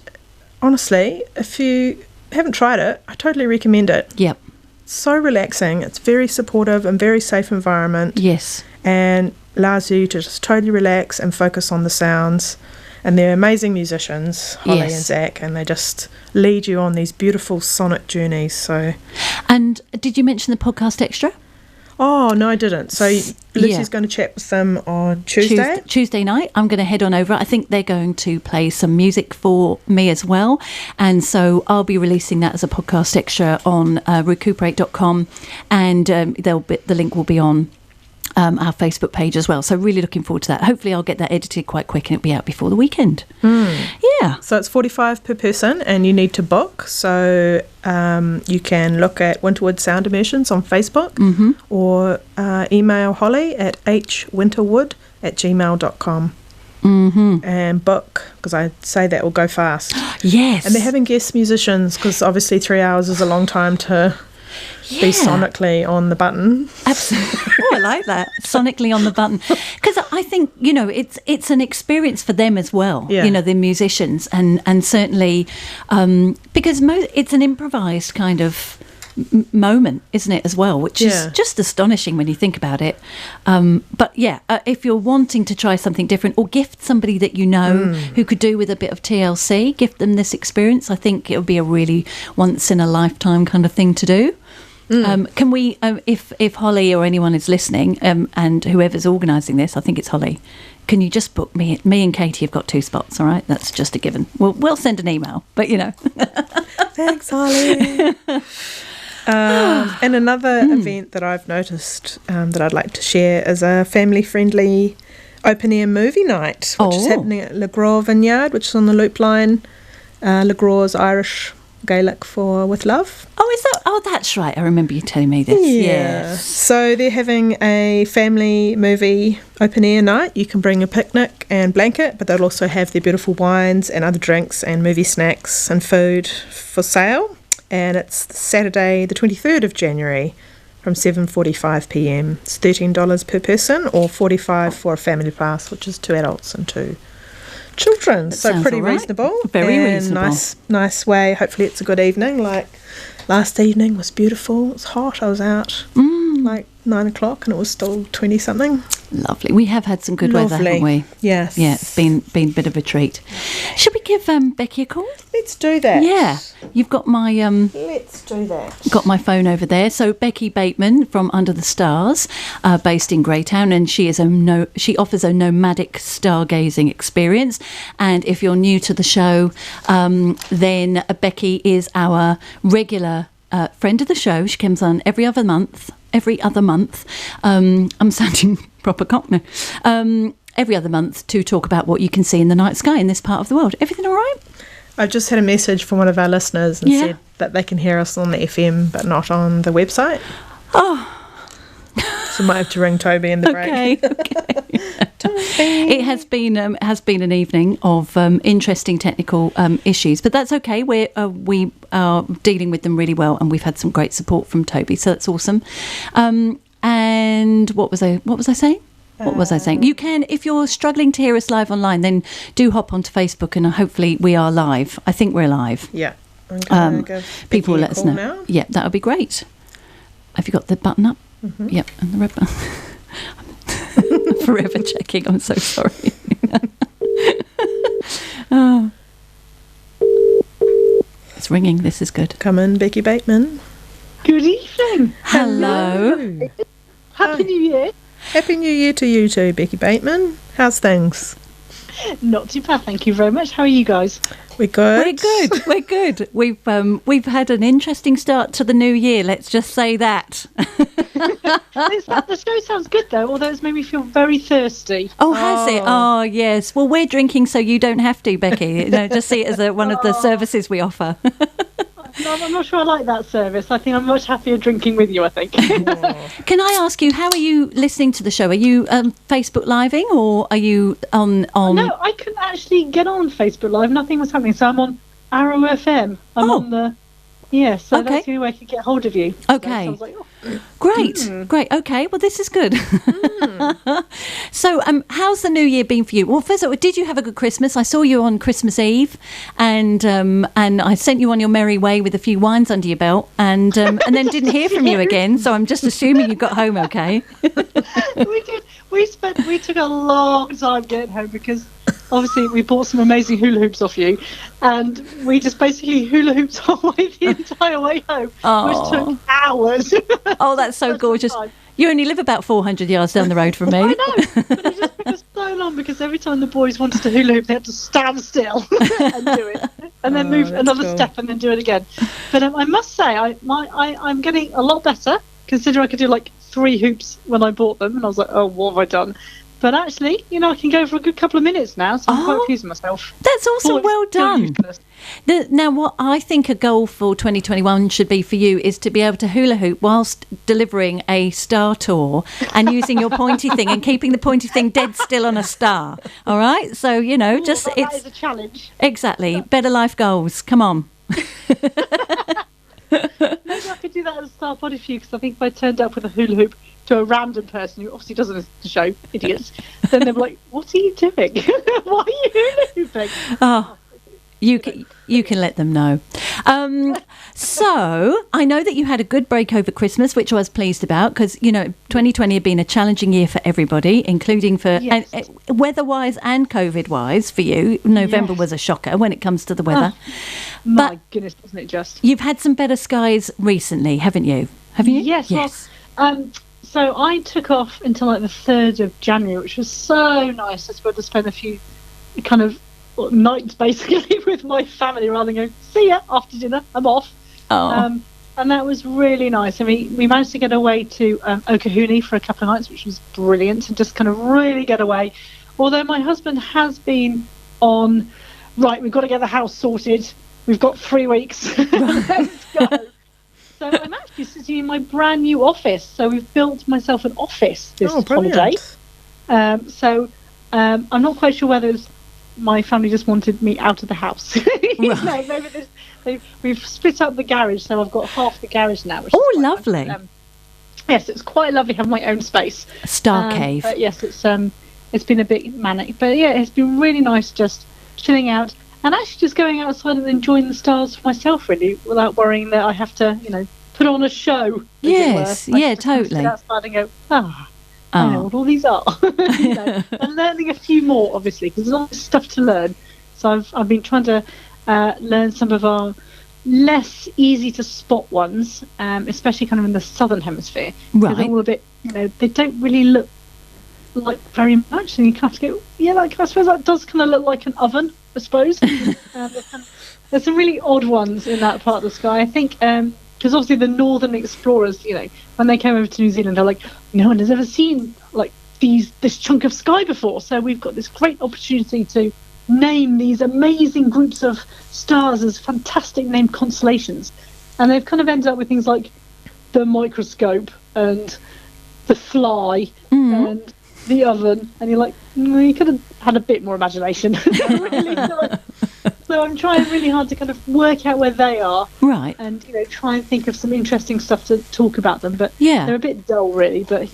honestly, if you haven't tried it, I totally recommend it. Yep. It's so relaxing. It's very supportive and very safe environment. Yes. And allows you to just totally relax and focus on the sounds. And they're amazing musicians, Holly and Zach, and they just lead you on these beautiful sonic journeys. So, and did you mention the podcast extra? Oh, no, I didn't. So Lucy's going to chat with them on Tuesday. Tuesday night. I'm going to head on over. I think they're going to play some music for me as well. And so I'll be releasing that as a podcast extra on ReCooper8.com. And the link will be on our Facebook page as well. So really looking forward to that. Hopefully I'll get that edited quite quick and it'll be out before the weekend. Yeah. So it's $45 per person and you need to book. So you can look at Winterwood Sound Immersions on Facebook or email Holly at hwinterwood@gmail.com. And book, because I'd say that will go fast. Yes. And they're having guest musicians because obviously 3 hours is a long time to be sonically on the button. Absolutely. Oh, I like that. Sonically on the button. Because I think, it's an experience for them as well, the musicians. And certainly because it's an improvised kind of moment, isn't it, as well, which is just astonishing when you think about it. But if you're wanting to try something different or gift somebody that who could do with a bit of TLC, gift them this experience, I think it would be a really once in a lifetime kind of thing to do. Can we, if Holly or anyone is listening, and whoever's organising this, I think it's Holly, can you just book me? Me and Katie have got 2 spots, all right? That's just a given. We'll send an email, but Thanks, Holly. And another event that I've noticed that I'd like to share is a family-friendly open-air movie night, which is happening at Le Gros Vineyard, which is on the Loop Line. Le Gros Irish Gaelic for with love. Oh, is that? Oh, that's right. I remember you telling me this. Yeah. Yes. So they're having a family movie open-air night. You can bring a picnic and blanket, but they'll also have their beautiful wines and other drinks and movie snacks and food for sale. And it's Saturday the 23rd of January from 7:45 p.m. It's $13 per person or $45 for a family pass, which is 2 adults and 2 children. That so sounds pretty all right. reasonable. Very and reasonable. Nice way. Hopefully it's a good evening. Like last evening was beautiful. It was hot. I was out like 9 o'clock and it was still 20 something. Lovely. We have had some good weather, haven't we? Yes. Yeah, it's been a bit of a treat. Should we give Becky a call? Let's do that. Yeah. You've got my Let's do that. got my phone over there. So Becky Bateman from Under the Stars, based in Greytown, and she offers a nomadic stargazing experience. And if you're new to the show, then Becky is our regular friend of the show. She comes on every other month. I'm sounding proper cockney. Every other month to talk about what you can see in the night sky in this part of the world. Everything all right? I just had a message from one of our listeners and said that they can hear us on the FM but not on the website. Oh. So I might have to ring Toby in the break. Okay. It has been an evening of interesting technical issues, but that's okay. We are dealing with them really well, and we've had some great support from Toby, so that's awesome. And what was I saying? What was I saying? You can, if you're struggling to hear us live online, then do hop onto Facebook, and hopefully we are live. I think we're live. Yeah. I'm gonna give people will Becky a let us call know. now. Yeah, that would be great. Have you got the button up? Mm-hmm. Yep, and the red button. Forever checking. I'm so sorry. It's it's ringing. This is good. Come in, Becky Bateman. Good evening. Hello. Happy New Year. Happy New Year to you too, Becky Bateman. How's things? Not too bad, thank you very much. How are you guys? We're good. We're good. We've had an interesting start to the new year. Let's just say that. The show sounds good though, although it's made me feel very thirsty. Oh, has it? Oh, yes. Well, we're drinking so you don't have to, Becky. Just see it as one of the services we offer. No, I'm not sure I like that service. I think I'm much happier drinking with you, I think. Can I ask you, how are you listening to the show? Are you Facebook Living or are you on... No, I couldn't actually get on Facebook Live. Nothing was happening. So I'm on Arrow FM. I'm on the... Yeah, so Okay. that's the only way I could get hold of you. Okay. So I was like, Great. Okay, well, this is good. So, how's the new year been for you? Well, first of all, did you have a good Christmas? I saw you on Christmas Eve, and I sent you on your merry way with a few wines under your belt, and then didn't hear from you again. So I'm just assuming you got home okay. we did. We took a long time getting home because obviously we bought some amazing hula hoops off you, and we just basically hula hooped our way the entire way home, which took hours. Oh, that's so gorgeous. You only live about 400 yards down the road from me. I know, but it just took us so long because every time the boys wanted to hula hoop, they had to stand still and do it, and then move another step and then do it again. But I must say, I'm getting a lot better, considering I could do like 3 hoops when I bought them, and I was like, oh, what have I done? But actually, I can go for a good couple of minutes now, so I'm quite pleased with myself. That's also well done. Now, what I think a goal for 2021 should be for you is to be able to hula hoop whilst delivering a star tour and using your pointy thing and keeping the pointy thing dead still on a star. All right? So, just... That is a challenge. Exactly. Better life goals. Come on. Maybe I could do that as a star body for you, because I think if I turned up with a hula hoop to a random person who obviously doesn't listen to the show, idiots, then they're like, what are you doing? Why are you hula hooping? Oh, you can let them know. So I know that you had a good break over Christmas, which I was pleased about, because 2020 had been a challenging year for everybody, including for weather-wise and COVID-wise for you. November was a shocker when it comes to the weather. My goodness, wasn't it just? You've had some better skies recently, haven't you? Have you? Yes. Well, so I took off until like the 3rd of January, which was so nice. I was able to spend a few kind of nights basically with my family rather than going, see ya, after dinner, I'm off. And that was really nice. I mean, we managed to get away to Okahuni for a couple of nights, which was brilliant, and just kind of really get away. Although my husband has been on, right, we've got to get the house sorted. We've got 3 weeks. Let's go. So I'm actually sitting in my brand new office. So we've built myself an office this holiday. So I'm not quite sure whether it's my family just wanted me out of the house. Maybe we've split up the garage, so I've got half the garage now. Which is lovely. Nice. Yes, it's quite lovely having my own space. A star cave. But yes, it's been a bit manic. But yeah, it's been really nice just chilling out. And actually just going outside and enjoying the stars for myself, really, without worrying that I have to, put on a show. Yes, totally. Sit outside and go, I know what all these are. I'm learning a few more, obviously, because there's all this stuff to learn. So I've been trying to learn some of our less easy to spot ones, especially kind of in the southern hemisphere. Right. They're all a bit, they don't really look like very much, and you kind of go, I suppose that does kind of look like an oven, I suppose. There's some really odd ones in that part of the sky. I think because obviously the northern explorers, when they came over to New Zealand, they're like, no one has ever seen like this chunk of sky before. So we've got this great opportunity to name these amazing groups of stars as fantastic named constellations, and they've kind of ended up with things like the microscope and the fly and the oven, and you're like, you could have had a bit more imagination. Really. So I'm trying really hard to kind of work out where they are, right, and try and think of some interesting stuff to talk about them. But they're a bit dull, really. But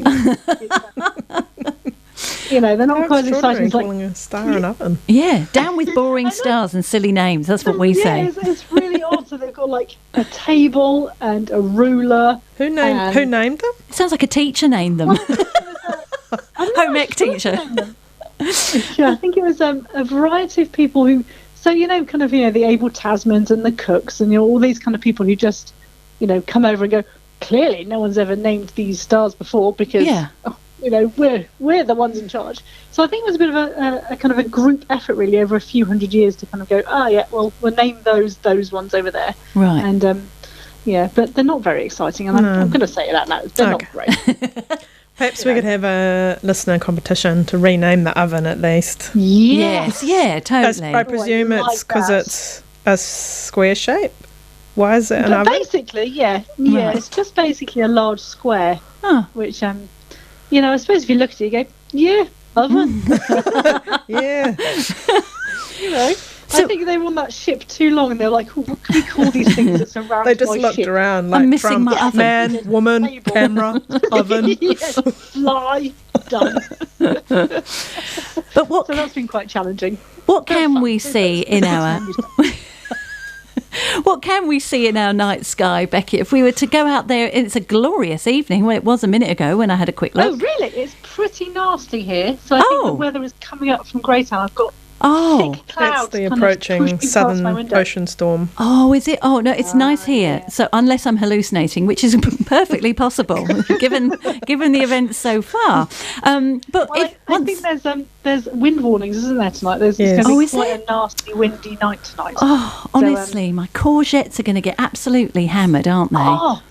they're not quite as exciting as like calling a star an oven. Yeah, down with boring stars and silly names. That's what we say. It's really odd. So they've got like a table and a ruler. Who named them? It sounds like a teacher named them. Home ec teacher. Yeah, I think it was a variety of people who So, kind of, the Abel Tasmans and the Cooks and, all these kind of people who just, come over and go, clearly no one's ever named these stars before because, we're the ones in charge. So I think it was a bit of a kind of a group effort, really, over a few hundred years to kind of go, we'll name those ones over there. Right. And, but they're not very exciting. And I'm going to say that now. They're not great. Perhaps we could have a listener competition to rename the oven at least. Yes, yeah, totally. I presume it's because it's a square shape. Why is it an oven? Basically, it's just basically a large square, which, I suppose if you look at it, you go, oven. Yeah. I think they were on that ship too long and they're like, what can we call these things that surround They just my looked ship? around like I'm missing from my oven. man, woman, Table. camera, oven. Yes, fly, done. But So that's been quite challenging. what can we see in our... What can we see in our night sky, Becky? If we were to go out there, it's a glorious evening. Well, it was a minute ago when I had a quick look. Oh, really? It's pretty nasty here. So I think the weather is coming up from Greytown. I've got thick clouds. That's the kind of approaching pushing past my southern window. ocean storm. Oh, is it? Oh, no, it's nice here. So unless I'm hallucinating, which is perfectly possible, given the events so far. But Well, I think there's wind warnings, isn't there, tonight? It's going to be quite a nasty, windy night tonight. Oh, honestly, my courgettes are going to get absolutely hammered, aren't they? Oh,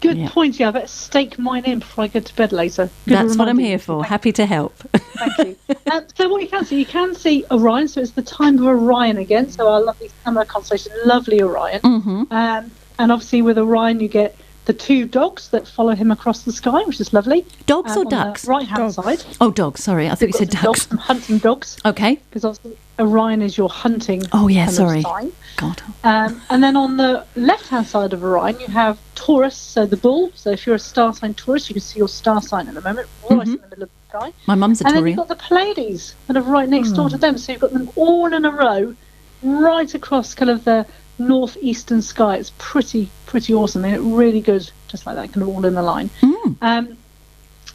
good point. Yeah, I better stake mine in before I go to bed later. Good That's what I'm reminder. here for. Happy to help. Thank you. So what you can see Orion. So it's the time of Orion again. So our lovely summer constellation, lovely Orion. Mm-hmm. And obviously with Orion, you get the two dogs that follow him across the sky, which is lovely. Dogs or on ducks? the right-hand side. Oh, dogs. Sorry, I thought you said Dogs, ducks. some hunting dogs. Okay. Because obviously Orion is your hunting. Oh, yeah, kind of sorry. sign. God. And then on the left-hand side of Orion, you have Taurus, so the bull. So if you're a star sign Taurus, you can see your star sign at the moment, right in the middle of the sky. My mum's a And then Taurian. you've got the Pleiades, kind of right next door to them. So you've got them all in a row, right across kind of the northeastern sky. It's pretty awesome. They look really good, just like that, kind of all in a line. So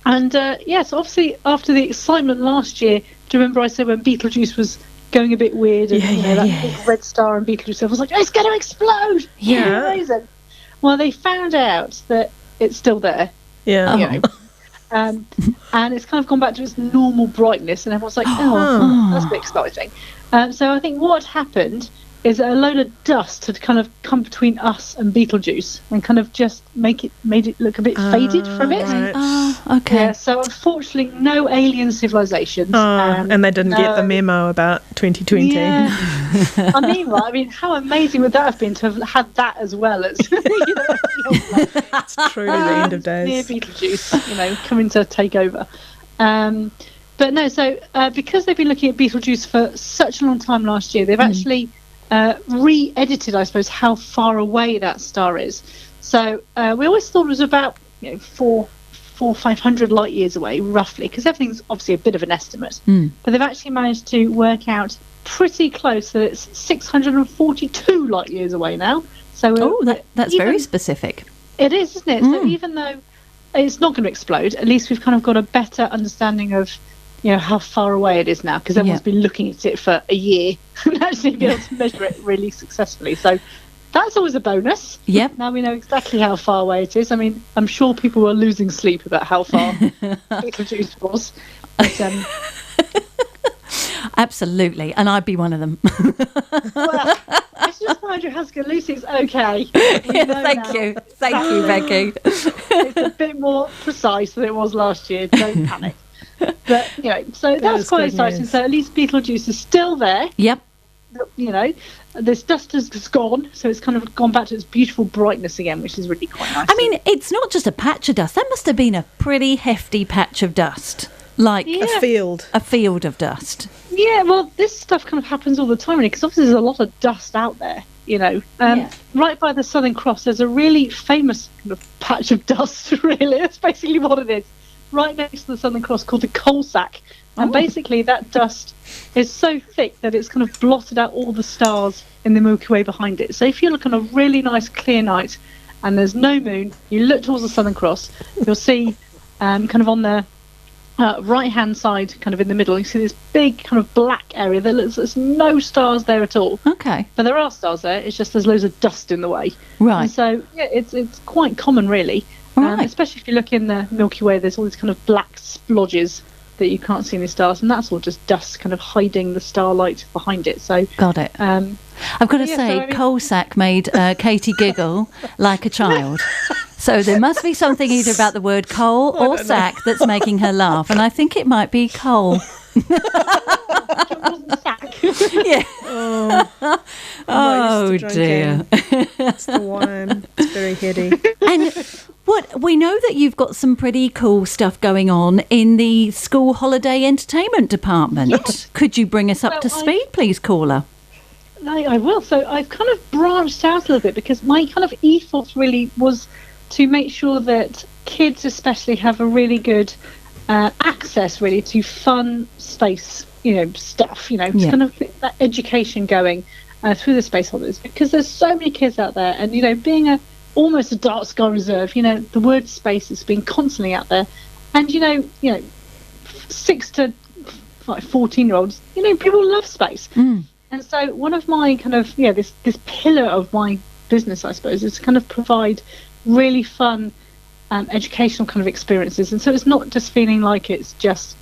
obviously after the excitement last year, do you remember I said when Betelgeuse was going a bit weird and that big red star and Betelgeuse, I was like, it's going to explode. Yeah. Amazing. Well, they found out that it's still there. Yeah. You know. And it's kind of gone back to its normal brightness, and everyone's like, that's a bit exciting. So I think what happened is a load of dust had kind of come between us and Betelgeuse and kind of just made it look a bit faded for a bit. Right. Oh, okay. Yeah, so unfortunately, no alien civilizations. And they didn't get the memo about 2020. Yeah. I mean, how amazing would that have been to have had that as well as, It's truly the end of near days. Betelgeuse, coming to take over. But no, so because they've been looking at Betelgeuse for such a long time last year, they've actually re-edited, I suppose, how far away that star is. So we always thought it was about 500 light years away, roughly, because everything's obviously a bit of an estimate. But they've actually managed to work out pretty close that it's 642 light years away now. So that's very specific. It is, isn't it? So even though it's not going to explode, at least we've kind of got a better understanding of how far away it is now, because everyone's been looking at it for a year and actually be able to measure it really successfully. So that's always a bonus. Yep. Now we know exactly how far away it is. I mean, I'm sure people were losing sleep about how far Betelgeuse was. But, absolutely, and I'd be one of them. well, it's just Andrew Haskell. Lucy's okay. Thank you, Becky. It's a bit more precise than it was last year. Don't panic. But so that's quite exciting. news. So at least Betelgeuse is still there. Yep. This dust has gone, so it's kind of gone back to its beautiful brightness again, which is really quite nice. I mean, it's not just a patch of dust. That must have been a pretty hefty patch of dust, like A field. a field of dust. Yeah, well, this stuff kind of happens all the time, really, because obviously there's a lot of dust out there. Right by the Southern Cross, there's a really famous kind of patch of dust. Really, that's basically what it is. Right next to the Southern Cross, called the coal sack, and basically that dust is so thick that it's kind of blotted out all the stars in the Milky Way behind it. So if you look on a really nice clear night and there's no moon, you look towards the Southern Cross, you'll see kind of on the right hand side, kind of in the middle, you see this big kind of black area. There's no stars there at all. Okay. But there are stars there. It's just there's loads of dust in the way. Right. And so yeah, it's quite common really. Right. Especially if you look in the Milky Way, there's all these kind of black splodges that you can't see any stars, and that's all just dust kind of hiding the starlight behind it. So Got it. I've got to say, coal sack made Katie giggle like a child. So there must be something either about the word coal or sack that's making her laugh, and I think it might be coal. Yeah. Oh dear. It's the wine. It's very heady. And what we know that you've got some pretty cool stuff going on in the school holiday entertainment department. Yes. Could you bring us up to speed, please, caller? I will. So I've kind of branched out a little bit because my kind of ethos really was to make sure that kids especially have a really good access really to fun space, stuff, to kind of get that education going through the space holidays, because there's so many kids out there, and being almost a dark sky reserve, the word space has been constantly out there, and 6 to 14-year-olds, people love space. And so one of my kind of this pillar of my business, I suppose, is to kind of provide really fun educational kind of experiences. And so it's not just feeling like it's just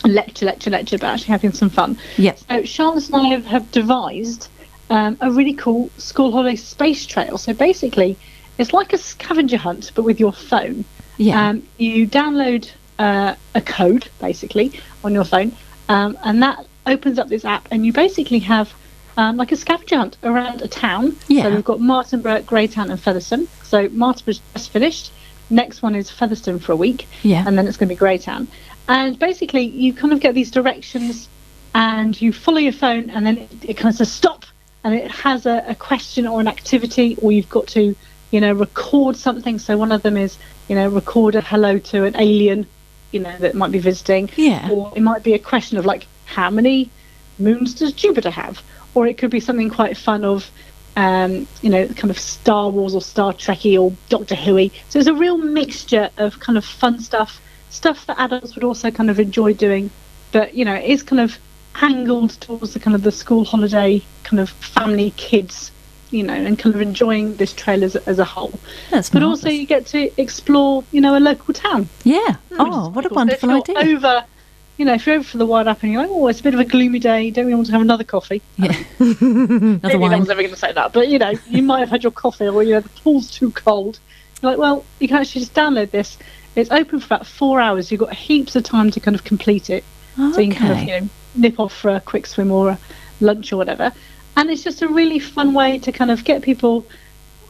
lecture, but actually having some fun. Yes. So Charlotte and I have devised a really cool school holiday space trail. So basically it's like a scavenger hunt but with your phone. Yeah. You download a code basically on your phone, and that opens up this app, and you basically have like a scavenger hunt around a town. Yeah. So we've got Martinborough, Greytown and Featherstone. So Martinborough's just finished. Next one is Featherstone for a week. Yeah. And then it's going to be Greytown. And basically you kind of get these directions and you follow your phone, and then it kind of says stop, and it has a question or an activity, or you've got to record something. So one of them is record a hello to an alien that might be visiting. Yeah. Or it might be a question of like, how many moons does Jupiter have? Or it could be something quite fun of kind of Star Wars or Star Trekky or Doctor Who-y. So it's a real mixture of kind of fun stuff that adults would also kind of enjoy doing, but it is kind of angled towards the kind of the school holiday kind of family kids, and kind of enjoying this trail as a whole. That's but marvellous. also you get to explore a local town. Yeah. Oh, what a wonderful So if you're idea. over if you're over for the Wairarapa and you're like, oh, it's a bit of a gloomy day, you don't really want to have another coffee. Yeah. Maybe no wine. one's ever going to say that, but you might have had your coffee, or the pool's too cold. You're like, well, you can actually just download this. It's open for about 4 hours. You've got heaps of time to kind of complete it. So you can kind of nip off for a quick swim or a lunch or whatever. And it's just a really fun way to kind of get people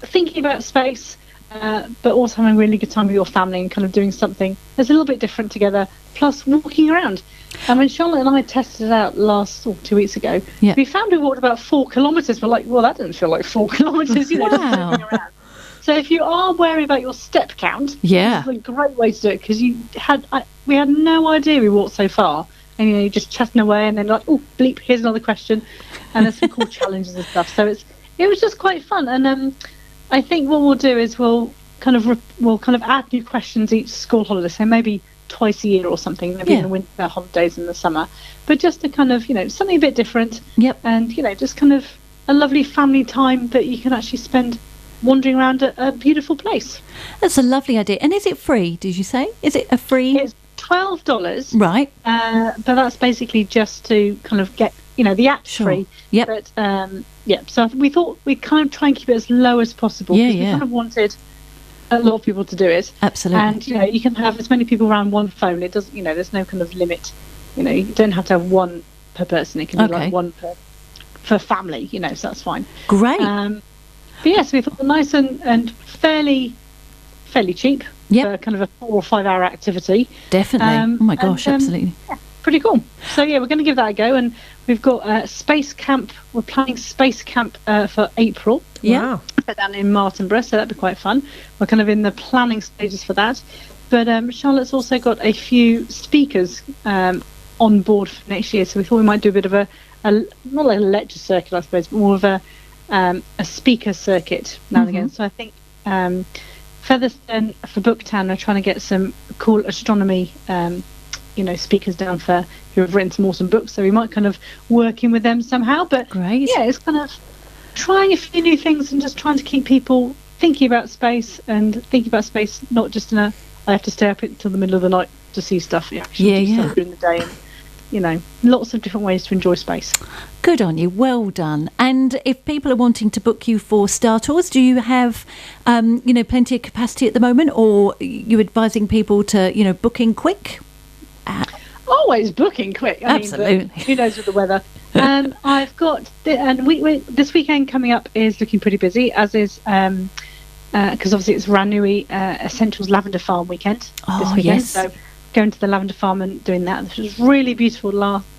thinking about space, but also having a really good time with your family and kind of doing something that's a little bit different together, plus walking around. I mean, Charlotte and I tested it out 2 weeks ago. Yeah. We found we walked about 4 kilometres. We're like, well, that doesn't feel like 4 kilometres, just Wow. moving around. So if you are wary about your step count, Yeah. this is a great way to do it, because we had no idea we walked so far. And you're just chatting away, and then like, oh, bleep, here's another question, and there's some cool challenges and stuff. So it was just quite fun. And I think what we'll do is we'll kind of add new questions each school holiday. So maybe twice a year or something, maybe in the winter holidays in the summer. But just to kind of something a bit different. Yep. And just kind of a lovely family time that you can actually spend wandering around a beautiful place. That's a lovely idea. And is it free, did you say? Is it a free? It's $12. Right. But that's basically just to kind of get, the app's Sure. free. Yep. But, so we thought we'd kind of try and keep it as low as possible. Yeah, 'cause yeah. We kind of wanted a lot of people to do it. Absolutely. And, you can have as many people around one phone. It doesn't, there's no kind of limit. You don't have to have one per person. It can be Okay. like one per family, so that's fine. Great. But yes, we thought nice and fairly cheap Yep. for kind of a 4 or 5 hour activity. Definitely. Oh my gosh, and, absolutely. Yeah, pretty cool. So yeah, we're going to give that a go, and we've got space camp. We're planning space camp for April. Yeah. Wow. Down in Martinborough, so that'd be quite fun. We're kind of in the planning stages for that. But Charlotte's also got a few speakers on board for next year, so we thought we might do a bit of a not like a lecture circuit, I suppose, but more of a speaker circuit now and again. So I think Featherstone for Booktown are trying to get some cool astronomy speakers down for who have written some awesome books, so we might kind of work in with them somehow. But Great. yeah, it's kind of trying a few new things and just trying to keep people thinking about space not just in a I have to stay up until the middle of the night to see stuff. You actually do stuff during the day, and lots of different ways to enjoy space. Good on you, well done. And if people are wanting to book you for Star Tours, do you have plenty of capacity at the moment, or are you advising people to booking quick? Always booking quick. Absolutely. But who knows with the weather? I've got this weekend coming up is looking pretty busy, as is because obviously it's Ranui Essentials Lavender Farm weekend this weekend. Yes. So going to the lavender farm and doing that. This was really beautiful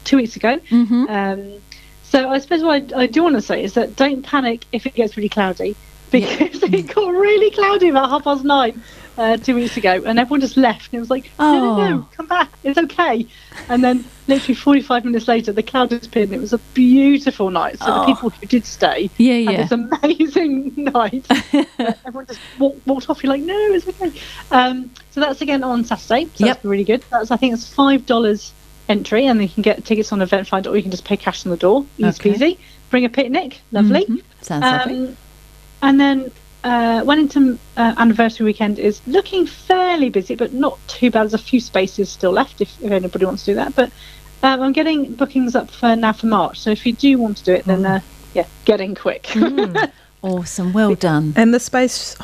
2 weeks ago. Mm-hmm. So I suppose what I do want to say is that don't panic if it gets really cloudy, because it got really cloudy about 9:30 2 weeks ago, and everyone just left, and it was like, no, come back, it's okay. And then literally 45 minutes later, the cloud disappeared, and it was a beautiful night. So the people who did stay had this amazing night. Everyone just walked off. You're like, no, it's okay. So that's again on Saturday. So that's really good. I think it's $5 entry, and you can get tickets on Eventbrite, or you can just pay cash on the door. Easy peasy. Bring a picnic. Lovely. Mm-hmm. Sounds lovely. And then Wellington anniversary weekend is looking fairly busy, but not too bad. There's a few spaces still left if anybody wants to do that. But I'm getting bookings up for March. So if you do want to do it, then get in quick. Awesome, well done. And the space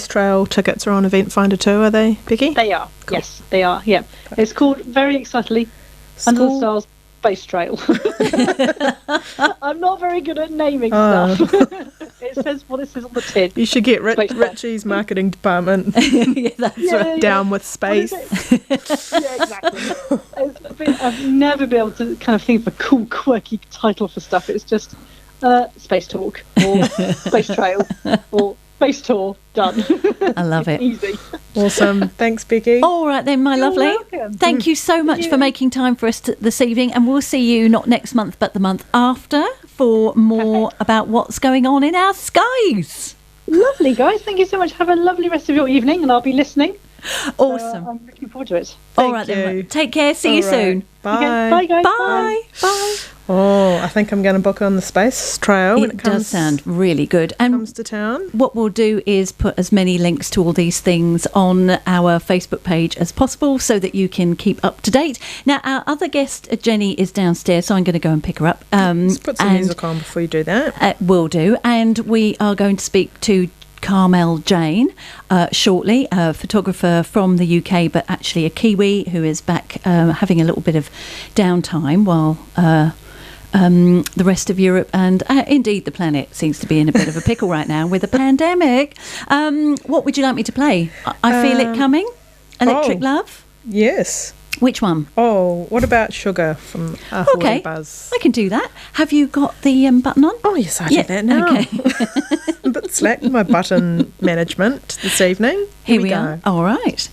trail tickets are on Event Finder too, are they, Becky? They are. Cool. Yes, they are. Yeah, it's called very excitedly Under the Stars Space Trail. I'm not very good at naming stuff. It says what it says on the tin. You should get Richie's marketing department. Down with space. Yeah, exactly. I've never been able to kind of think of a cool, quirky title for stuff. It's just Space Talk or Space Trail or Space Tour. Done. I love it. Easy. Awesome. Thanks, Becky. All right then, my lovely. Welcome. Thank you so much for making time for us this evening, and we'll see you not next month but the month after for more about what's going on in our skies. Lovely, guys. Thank you so much. Have a lovely rest of your evening, and I'll be listening. Awesome. I'm looking forward to it. All right then. Take care. See you soon. Bye. Okay, bye, guys. Bye. Bye. Oh, I think I'm going to book on the space trail when it does sound really good. And comes to town. What we'll do is put as many links to all these things on our Facebook page as possible so that you can keep up to date. Now, our other guest, Jenny, is downstairs, so I'm going to go and pick her up. Let's put some music on before you do that. Will do. And we are going to speak to Carmel Jane shortly, a photographer from the UK, but actually a Kiwi who is back having a little bit of downtime while the rest of Europe and indeed the planet seems to be in a bit of a pickle right now with the pandemic. What would you like me to play? I Feel It Coming? Electric Love? Yes. Which one? Oh, what about Sugar from Ahoy Buzz? I can do that. Have you got the button on? Oh, yes, I do that now. Okay. I'm a bit slack with my button management this evening. Here we are. All right.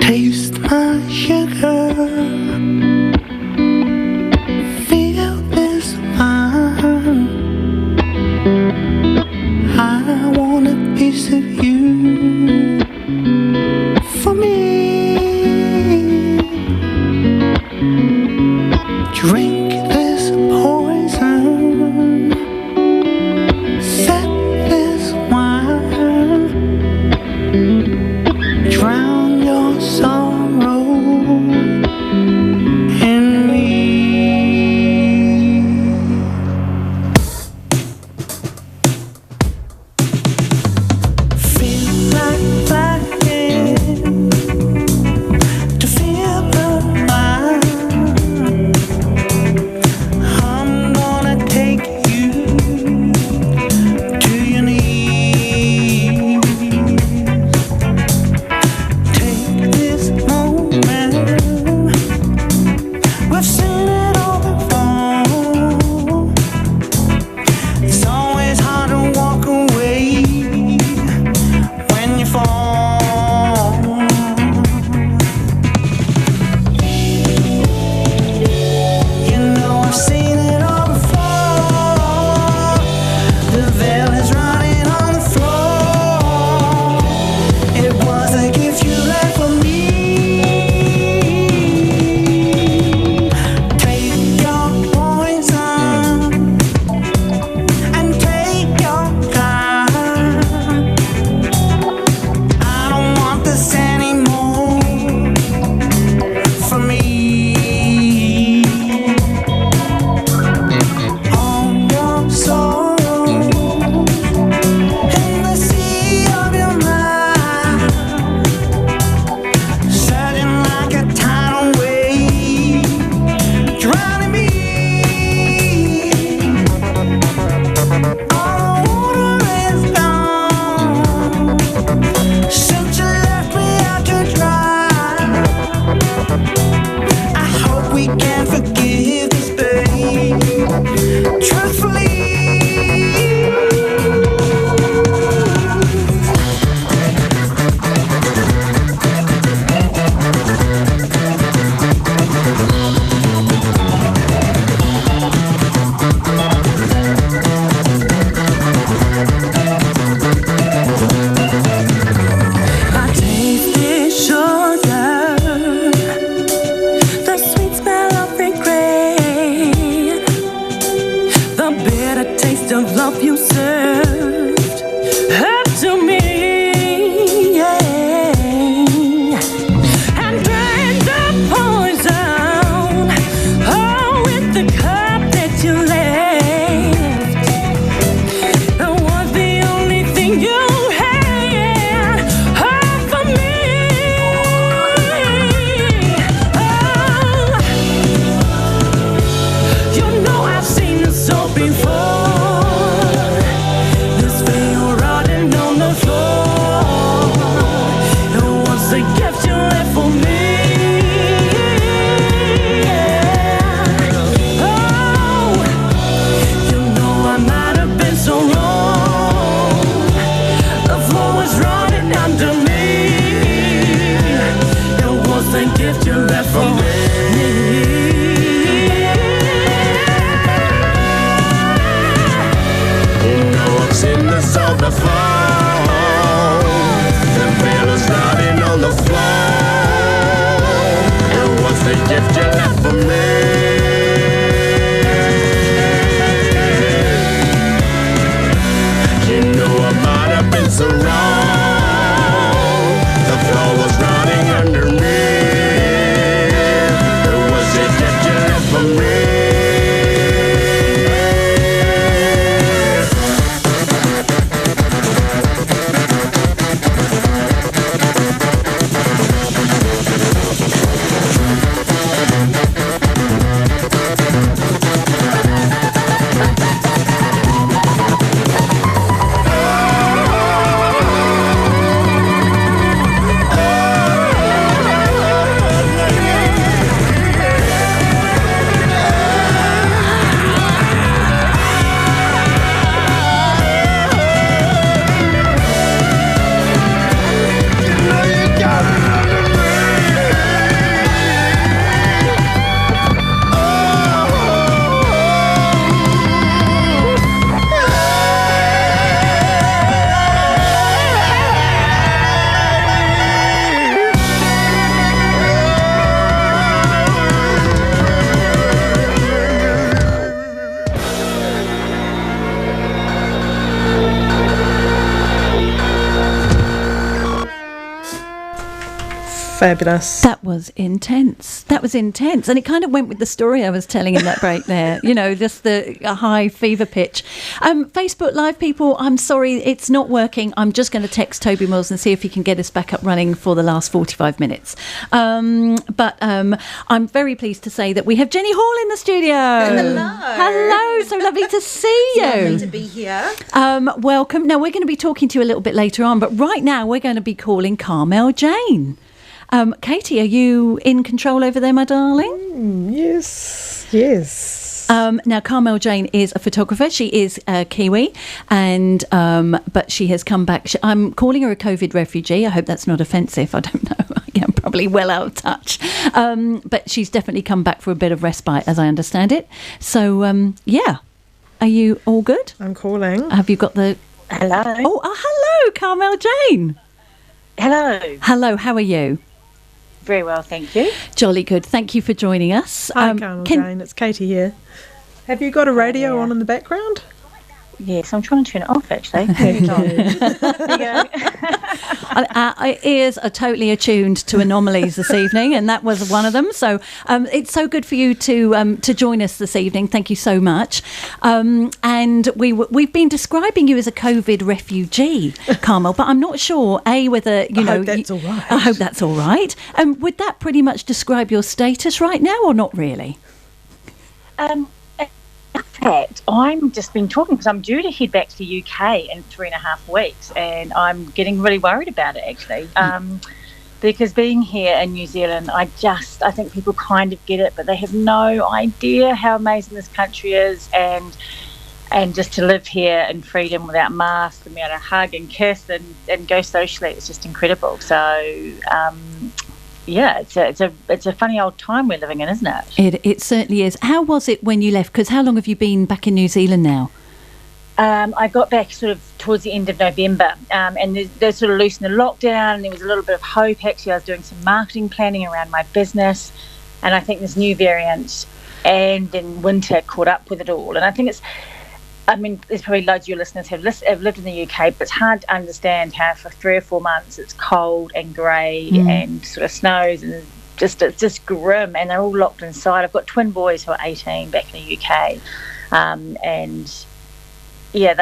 Taste my sugar, feel this wine. I want a piece of you. Fabulous. That was intense. And it kind of went with the story I was telling in that break there. Just the high fever pitch. Facebook Live people, I'm sorry, it's not working. I'm just going to text Toby Mills and see if he can get us back up running for the last 45 minutes. But I'm very pleased to say that we have Jenny Hall in the studio. Hello. So lovely to see you. Lovely to be here. Welcome. Now, we're going to be talking to you a little bit later on, but right now we're going to be calling Carmel Jane. Katie, are you in control over there, my darling? Yes. Now, Carmel Jane is a photographer. She is Kiwi, and but she has come back. I'm calling her a COVID refugee. I hope that's not offensive. I don't know. I'm probably well out of touch. But she's definitely come back for a bit of respite, as I understand it. So, yeah. Are you all good? I'm calling. Have you got the... Hello. Oh, hello, Carmel Jane. Hello. How are you? Very well, thank you. Jolly good. Thank you for joiing us. Hi, Carmel Jane. It's Katie here. Have you got a radio on in the background? Yes, I'm trying to turn it off, actually. There you go. Our ears are totally attuned to anomalies this evening, and that was one of them. So it's so good for you to join us this evening. Thank you so much. And we've been describing you as a COVID refugee, Carmel, but I'm not sure, whether, I hope that's all right. I hope that's all right. Would that pretty much describe your status right now, or not really? In fact, I'm just been talking because I'm due to head back to the UK in 3.5 weeks, and I'm getting really worried about it, actually. Because being here in New Zealand, I think people kind of get it, but they have no idea how amazing this country is, and just to live here in freedom without masks and be able to hug and kiss and go socially, it's just incredible. So, yeah, it's a funny old time we're living in, isn't it? It certainly is. How was it when you left? Because how long have you been back in New Zealand now? I got back sort of towards the end of November, and they sort of loosened the lockdown, and there was a little bit of hope. Actually, I was doing some marketing planning around my business, and I think this new variant and then winter caught up with it all. And I think there's probably loads of your listeners have lived in the UK, but it's hard to understand how for 3 or 4 months it's cold and grey and sort of snows, and it's just grim, and they're all locked inside. I've got twin boys who are 18 back in the UK, and yeah,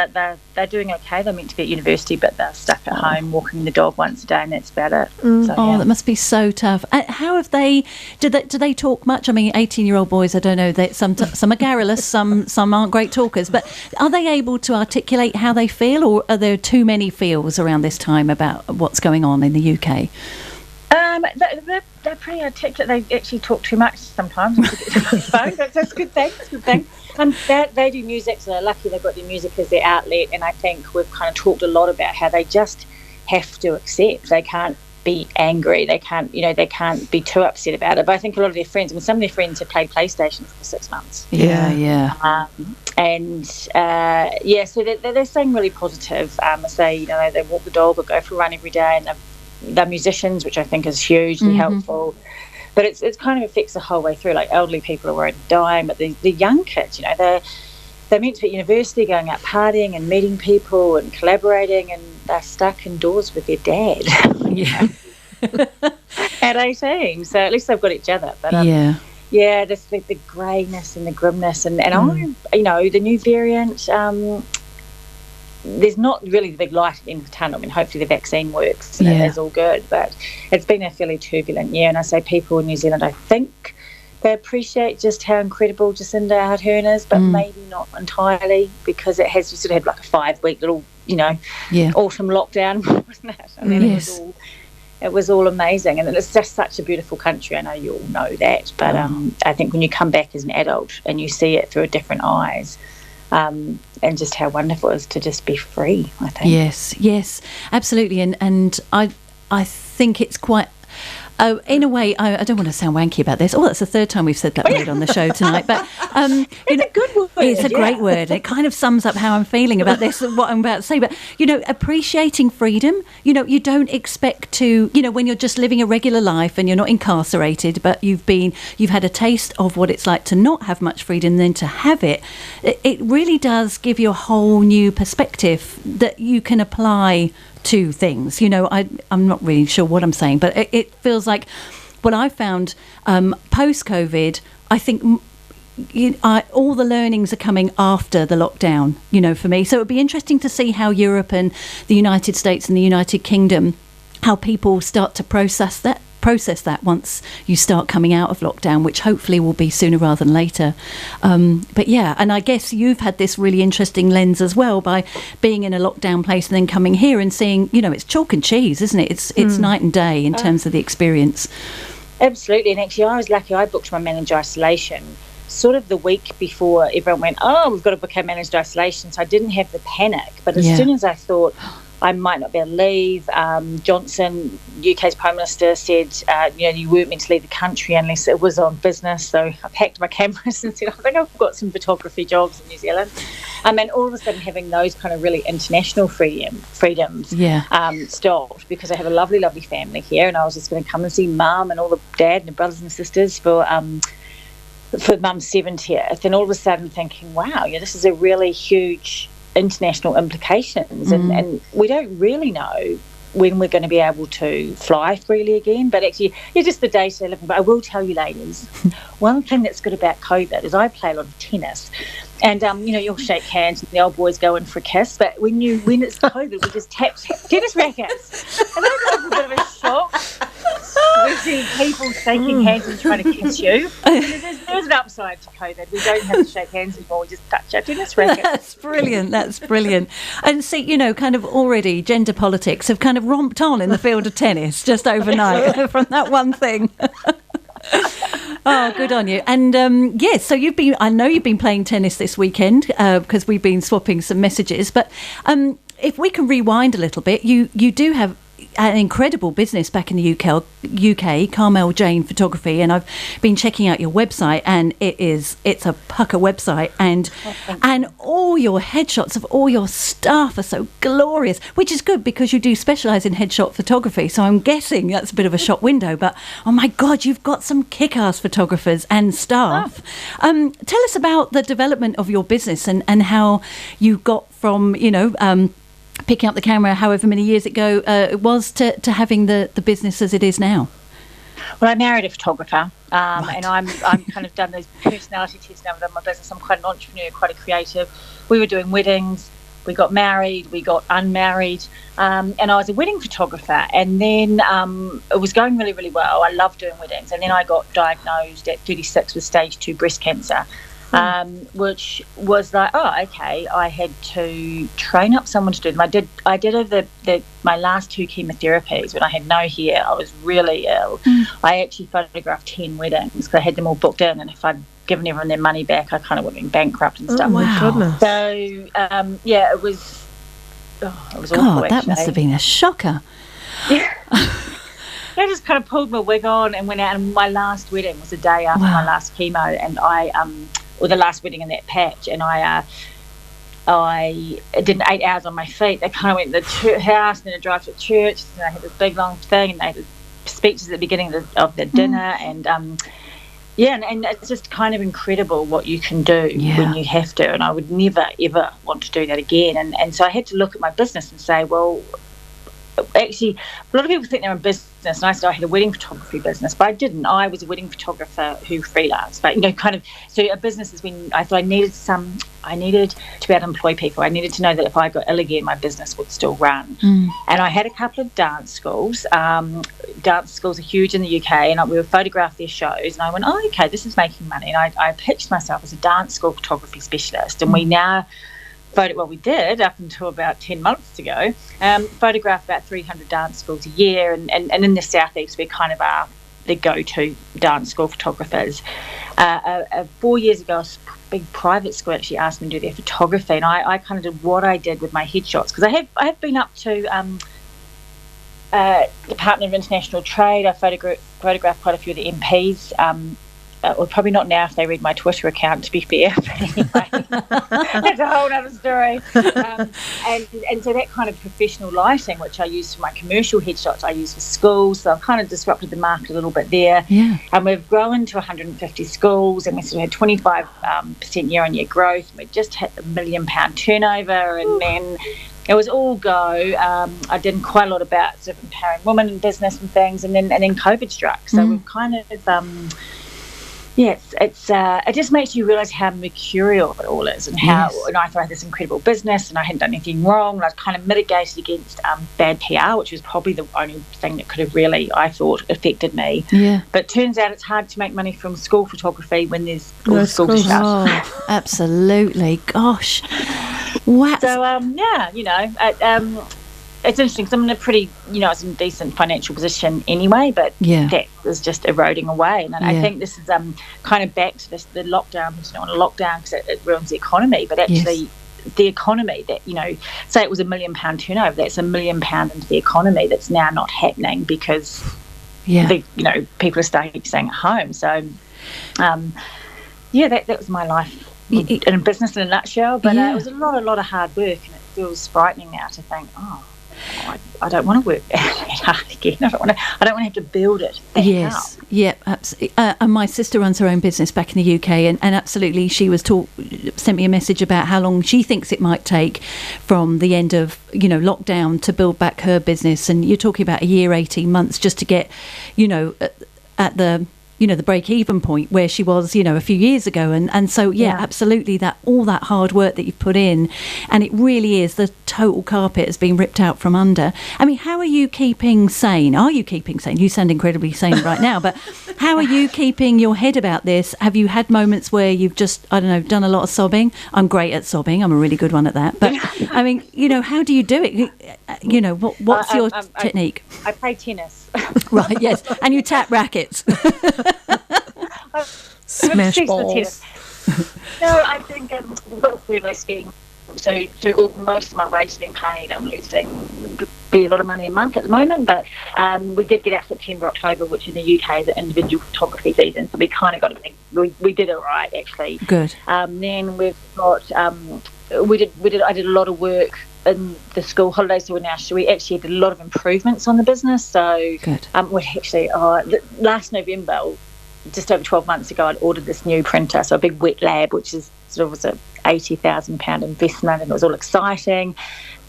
they're doing okay. They're meant to be at university, but they're stuck at home walking the dog once a day, and that's about it. That must be so tough. How have they? Do they talk much? I mean, 18-year-old boys. I don't know. Some are garrulous. Some aren't great talkers. But are they able to articulate how they feel, or are there too many feels around this time about what's going on in the UK? They're pretty articulate. They actually talk too much sometimes. That's a good thing. It's a good thing. They do music, so they're lucky they've got their music as their outlet, and I think we've kind of talked a lot about how they just have to accept. They can't be angry. They can't be too upset about it. But I think a lot of their friends, some of their friends have played PlayStation for 6 months. Yeah. So they're staying really positive. They walk the dog or go for a run every day, and they're musicians, which I think is hugely helpful. But it kind of affects the whole way through. Like, elderly people are worried of dying, but the young kids, they're meant to be at university, going out partying and meeting people and collaborating, and they're stuck indoors with their dad. Yeah. At 18, so at least they've got each other. But just the greyness and the grimness, and the new variant. There's not really the big light in the tunnel. I mean, hopefully the vaccine works and it's all good, but it's been a fairly turbulent year. And I say people in New Zealand, I think they appreciate just how incredible Jacinda Ardern is, but maybe not entirely, because it has sort of had like a 5-week little, autumn lockdown, wasn't it? And then it was all amazing, and it's just such a beautiful country. I know you all know that, but I think when you come back as an adult and you see it through different eyes, and just how wonderful it is to just be free, I think. Yes, absolutely. And I think it's quite... in a way, I don't want to sound wanky about this. That's the third time we've said that word on the show tonight. But it's a good word. It's a great word. It kind of sums up how I'm feeling about this and what I'm about to say. But, appreciating freedom, you don't expect to, when you're just living a regular life and you're not incarcerated, but you've had a taste of what it's like to not have much freedom, then to have it really does give you a whole new perspective that you can apply two things. I'm not really sure what I'm saying, but it feels like what I found post-COVID, I think all the learnings are coming after the lockdown, for me. So it would be interesting to see how Europe and the United States and the United Kingdom, how people start to process that once you start coming out of lockdown, which hopefully will be sooner rather than later. But yeah, and I guess you've had this really interesting lens as well by being in a lockdown place and then coming here and seeing, it's chalk and cheese, isn't it? It's night and day in terms of the experience. Absolutely. And actually, I was lucky. I booked my managed isolation sort of the week before everyone went, we've got to book our managed isolation. So I didn't have the panic. But as soon as I thought I might not be able to leave, Johnson, UK's Prime Minister, said, you weren't meant to leave the country unless it was on business. So I packed my cameras and said, I think I've got some photography jobs in New Zealand. And all of a sudden having those kind of really international freedoms stopped, because I have a lovely, lovely family here, and I was just going to come and see Mum and all the dad and the brothers and sisters for Mum's 70th. And all of a sudden thinking, wow, this is a really huge international implications, and we don't really know when we're going to be able to fly freely again. But actually, just the day-to-day living. But I will tell you, ladies, one thing that's good about COVID is I play a lot of tennis, and you'll shake hands and the old boys go in for a kiss. But when it's COVID, we just tap tennis rackets, and that was a bit of a shock. We see people shaking hands and trying to kiss you. There's an upside to COVID. We don't have to shake hands anymore. We just touch our tennis rackets. That's brilliant. And see, kind of already gender politics have kind of romped on in the field of tennis just overnight from that one thing. Oh, good on you. And so I know you've been playing tennis this weekend because we've been swapping some messages. But if we can rewind a little bit, you do have an incredible business back in the UK, Carmel Jane Photography, and I've been checking out your website, and it's a pucker website, and all your headshots of all your staff are so glorious, which is good because you do specialise in headshot photography, so I'm guessing that's a bit of a shop window, but oh my God, you've got some kick-ass photographers and staff. Tell us about the development of your business and how you got from, picking up the camera however many years ago it was to having the business as it is now. Well, I married a photographer, and I'm kind of done those personality tests now within my business. I'm quite an entrepreneur, quite a creative. We were doing weddings, we got married, we got unmarried, and I was a wedding photographer, and then it was going really, really well. I loved doing weddings, and then I got diagnosed at 36 with stage 2 breast cancer. Which was like, okay, I had to train up someone to do them. I did over my last 2 chemotherapies when I had no hair. I was really ill. I actually photographed 10 weddings because I had them all booked in, and if I'd given everyone their money back, I kind of would have been bankrupt and stuff. Oh, my goodness. So, it was awful, God, that actually. must have been a shocker. Yeah. I just kind of pulled my wig on and went out, and my last wedding was the day after my last chemo, and or the last wedding in that patch, and I did 8 hours on my feet. They kind of went to the house, and then I drive to church, and I had this big long thing, and they had speeches at the beginning of the dinner, and and it's just kind of incredible what you can do when you have to, and I would never ever want to do that again, and so I had to look at my business and say, well, actually, a lot of people think they're in business, and I said I had a wedding photography business, but I didn't. I was a wedding photographer who freelanced, but so a business is when I thought I needed to be able to employ people. I needed to know that if I got ill again, my business would still run. And I had a couple of dance schools. Dance schools are huge in the UK, and we would photograph their shows, and I went, okay, this is making money, and I pitched myself as a dance school photography specialist, and we now we did up until about 10 months ago, photograph about 300 dance schools a year, and in the southeast we kind of are the go-to dance school photographers. 4 years ago, a big private school actually asked me to do their photography, and I kind of did what I did with my headshots, because I have been up to Department of International Trade. I photographed quite a few of the MPs. Well, probably not now if they read my Twitter account, to be fair. But anyway, that's a whole other story. And so that kind of professional lighting, which I use for my commercial headshots, I use for schools. So I've kind of disrupted the market a little bit there. Yeah. And we've grown to 150 schools, and we sort of had 25% year-on-year growth. And we just hit the £1 million turnover, and then it was all go. I did quite a lot about sort of empowering women in business and things, and then COVID struck. So we've kind of it just makes you realise how mercurial it all is, and how and I thought I had this incredible business and I hadn't done anything wrong, and I was kind of mitigated against bad PR, which was probably the only thing that could have really, I thought, affected me. Yeah. But it turns out it's hard to make money from school photography when there's all the schools shut. Oh, absolutely. Gosh. Wow. So, it's interesting because I'm in a pretty, I was in a decent financial position anyway, but that was just eroding away. And I think this is kind of back to the lockdown. You don't want a lockdown because it ruins the economy, but actually the economy that, say it was £1 million turnover, that's £1 million into the economy that's now not happening because, people are staying at home. So, that was my life in business in a nutshell. But it was a lot of hard work, and it feels frightening now to think, I don't want to work that hard again. I don't want to have to build it back up. Yeah, absolutely. And my sister runs her own business back in the UK, and absolutely, she was sent me a message about how long she thinks it might take from the end of lockdown to build back her business. And you're talking about a year, 18 months just to get at the the break-even point where she was, a few years ago. And so, absolutely, that all that hard work that you've put in, and it really is, the total carpet has been ripped out from under. I mean, how are you keeping sane? Are you keeping sane? You sound incredibly sane right now, but how are you keeping your head about this? Have you had moments where you've just, done a lot of sobbing? I'm great at sobbing. I'm a really good one at that. But, I mean, how do you do it? What's your technique? I play tennis. Right, yes. And you tap rackets. Smash balls. No, I think we've got to do skiing. So most of my wages being paid, I'm losing a lot of money a month at the moment. But we did get out September, October, which in the UK is an individual photography season. So we kind of got we did it right, actually. Good. Then we've got I did a lot of work in the school holidays, so we actually did a lot of improvements on the business. So good. We actually last November, just over 12 months ago, I'd ordered this new printer, so a big wet lab, which is sort of was a £80,000 investment, and it was all exciting.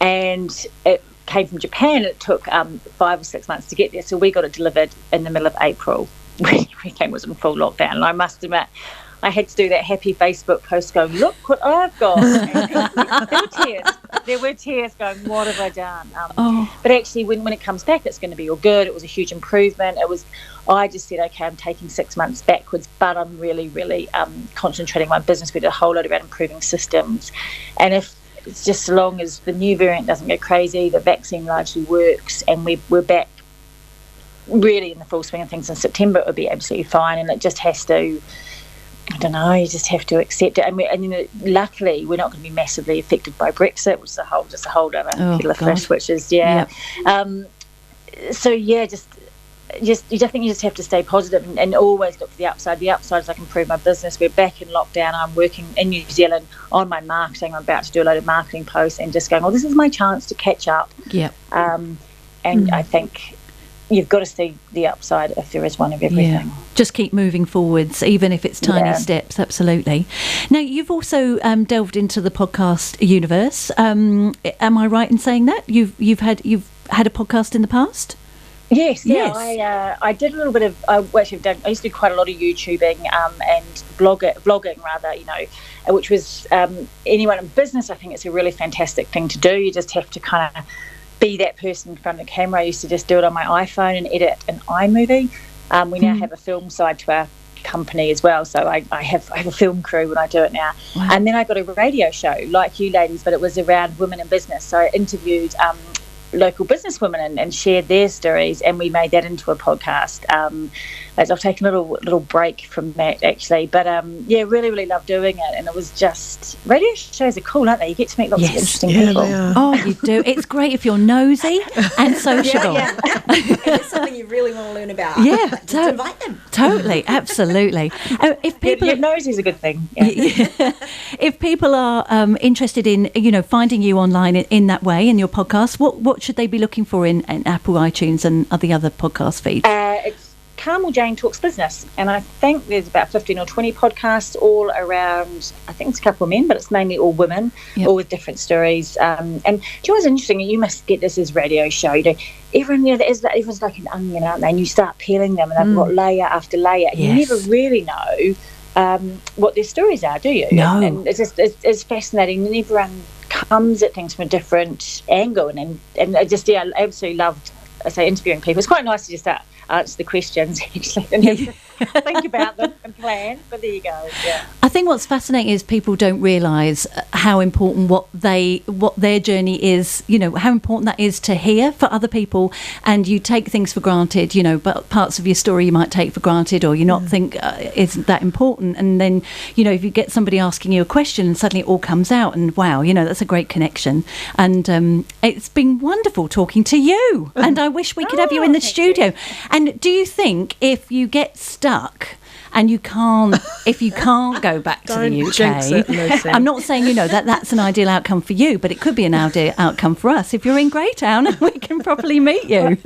And it came from Japan. It took 5 or 6 months to get there, so we got it delivered in the middle of April when everything was in full lockdown. And I must admit, I had to do that happy Facebook post going, look what I've got. There were tears going, what have I done? But actually, when it comes back, it's going to be all good. It was a huge improvement. I just said, okay, I'm taking 6 months backwards, but I'm really, really concentrating on my business. We did a whole lot about improving systems. And if it's just so long as the new variant doesn't go crazy, the vaccine largely works, and we're back really in the full swing of things in September, it would be absolutely fine. And it just has to, I don't know, you just have to accept it. And luckily, we're not going to be massively affected by Brexit, which is a whole other kettle of fish, which is, I think you just have to stay positive and always look for the upside. The upside is I can improve my business. We're back in lockdown. I'm working in New Zealand on my marketing. I'm about to do a load of marketing posts and just going, this is my chance to catch up. Yeah. I think you've got to see the upside if there is one of everything. Yeah. Just keep moving forwards, even if it's tiny steps. Absolutely. Now, you've also delved into the podcast universe. Am I right in saying that you've had a podcast in the past? Yes. I did a little bit of. I used to do quite a lot of YouTubing and blogging rather. Which was anyone in business. I think it's a really fantastic thing to do. You just have to kind of be that person in front of the camera. I used to just do it on my iPhone and edit an iMovie. We now have a film side to our company as well, so I have a film crew when I do it now. Wow. And then I got a radio show like you ladies, but it was around women in business. So I interviewed local businesswomen and shared their stories, and we made that into a podcast. As I've taken a little break from that actually, but really, really love doing it. And it was just, radio shows are cool, aren't they? You get to meet lots of interesting people. Oh, you do. It's great if you're nosy and sociable. If it's something you really want to learn about, just invite them. Totally, absolutely. If people nosy is a good thing. If people are interested in finding you online in that way in your podcast, what should they be looking for in Apple, iTunes, and the other podcast feeds? It's Carmel Jane Talks Business, and I think there's about 15 or 20 podcasts all around. I think it's a couple of men, but it's mainly all women, all with different stories. And do you know what's interesting? You must get this as radio show. Everyone, everyone's like an onion, aren't they? And you start peeling them, and they've got layer after layer. And you never really know what their stories are, do you? No. And it's fascinating, and everyone comes at things from a different angle, and I just I absolutely loved interviewing people. It's quite nice to just answer the questions actually and think about them and plan, but there you go. I think what's fascinating is people don't realise how important what their journey is, how important that is to hear for other people, and you take things for granted, but parts of your story you might take for granted or you not think isn't that important, and then if you get somebody asking you a question and suddenly it all comes out, and wow, that's a great connection, and it's been wonderful talking to you, and I wish we could have you in the studio. And do you think if you get stuck and you can't go back to the UK, jinx it, Lucy. I'm not saying that's an ideal outcome for you, but it could be an ideal outcome for us if you're in Greytown and we can properly meet you.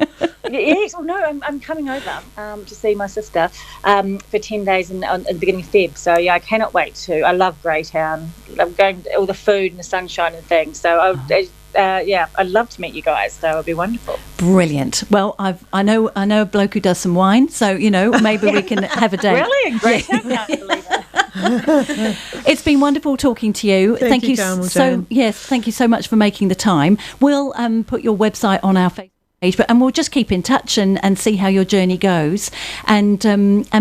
Yes, well, no, I'm coming over to see my sister for 10 days at the beginning of Feb. So I cannot wait to. I love Greytown. I'm going to all the food and the sunshine and things. So I'd love to meet you guys. So it'll be wonderful. Brilliant. Well, I know a bloke who does some wine, so maybe we can have a date. Really? Great. I can't believe it. It's been wonderful talking to you. Thank you, Carmel Jane. Yes, thank you so much for making the time. We'll put your website on our Facebook page, and we'll just keep in touch and see how your journey goes, and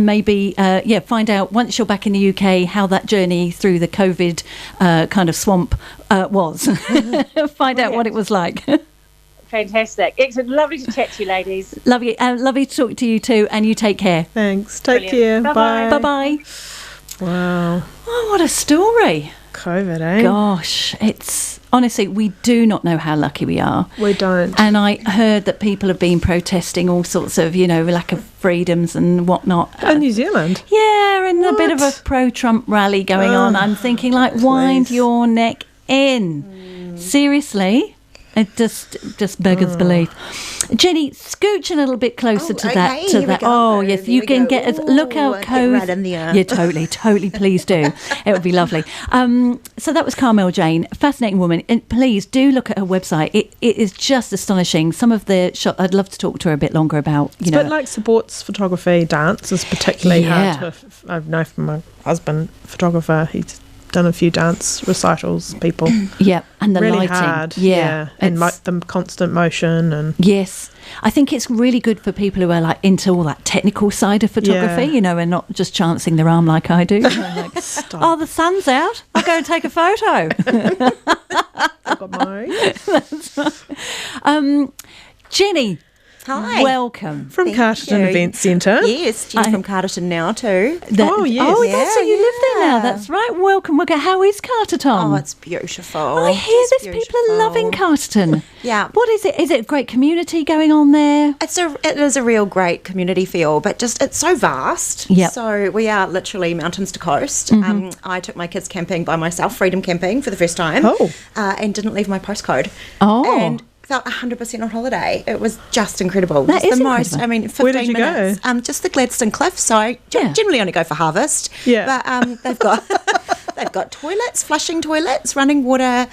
maybe find out once you're back in the UK how that journey through the COVID kind of swamp was. Find out what it was like. Fantastic. Excellent. Lovely to chat to you, ladies. Lovely to talk to you too, and you take care. Thanks. Take Brilliant. care. Bye-bye. Bye. Bye-bye. Wow. Oh, what a story. COVID, eh? Gosh, it's honestly, we do not know how lucky we are. We don't. And I heard that people have been protesting all sorts of, lack of freedoms and whatnot. In New Zealand? Yeah, and a bit of a pro-Trump rally going on. I'm thinking, wind your neck in. Seriously? It just beggars belief. Jenny, scooch a little bit closer to that. Here we go. Oh, yes, There you we can go. get look how Get cozy. right in there. Yeah, totally, please do. It would be lovely. So that was Carmel Jane, fascinating woman. And please do look at her website. It is just astonishing. Some of the shots, I'd love to talk to her a bit longer about. It's a bit like sports photography. Dance is particularly hard to. I know from my husband, photographer. He's done a few dance recitals, people. Yeah, and the really lighting. hard. Yeah. And the constant motion and. Yes. I think it's really good for people who are into all that technical side of photography, and not just chancing their arm like I do. Oh, the sun's out. I'll go and take a photo. I've got mine. That's right. Jenny. Hi. Welcome. From Carterton Event Centre. Yes, Jen from Carterton now too. Oh, yes. Oh, that's so you live there now. Yeah. That's right. Welcome. How is Carterton? Oh, it's beautiful. I hear Just this. People are loving Carterton. Yeah. What is it? Is it a great community going on there? It is a real great community feel, but it's so vast. Yep. So we are literally mountains to coast. I took my kids camping by myself, freedom camping for the first time. And didn't leave my postcode. And felt 100% on holiday. It was just incredible. That just is the incredible. most. I mean, 15 Where did you minutes. go? Just the Gladstone Cliffs. So I generally only go for harvest. Yeah. But they've got toilets, flushing toilets, running water,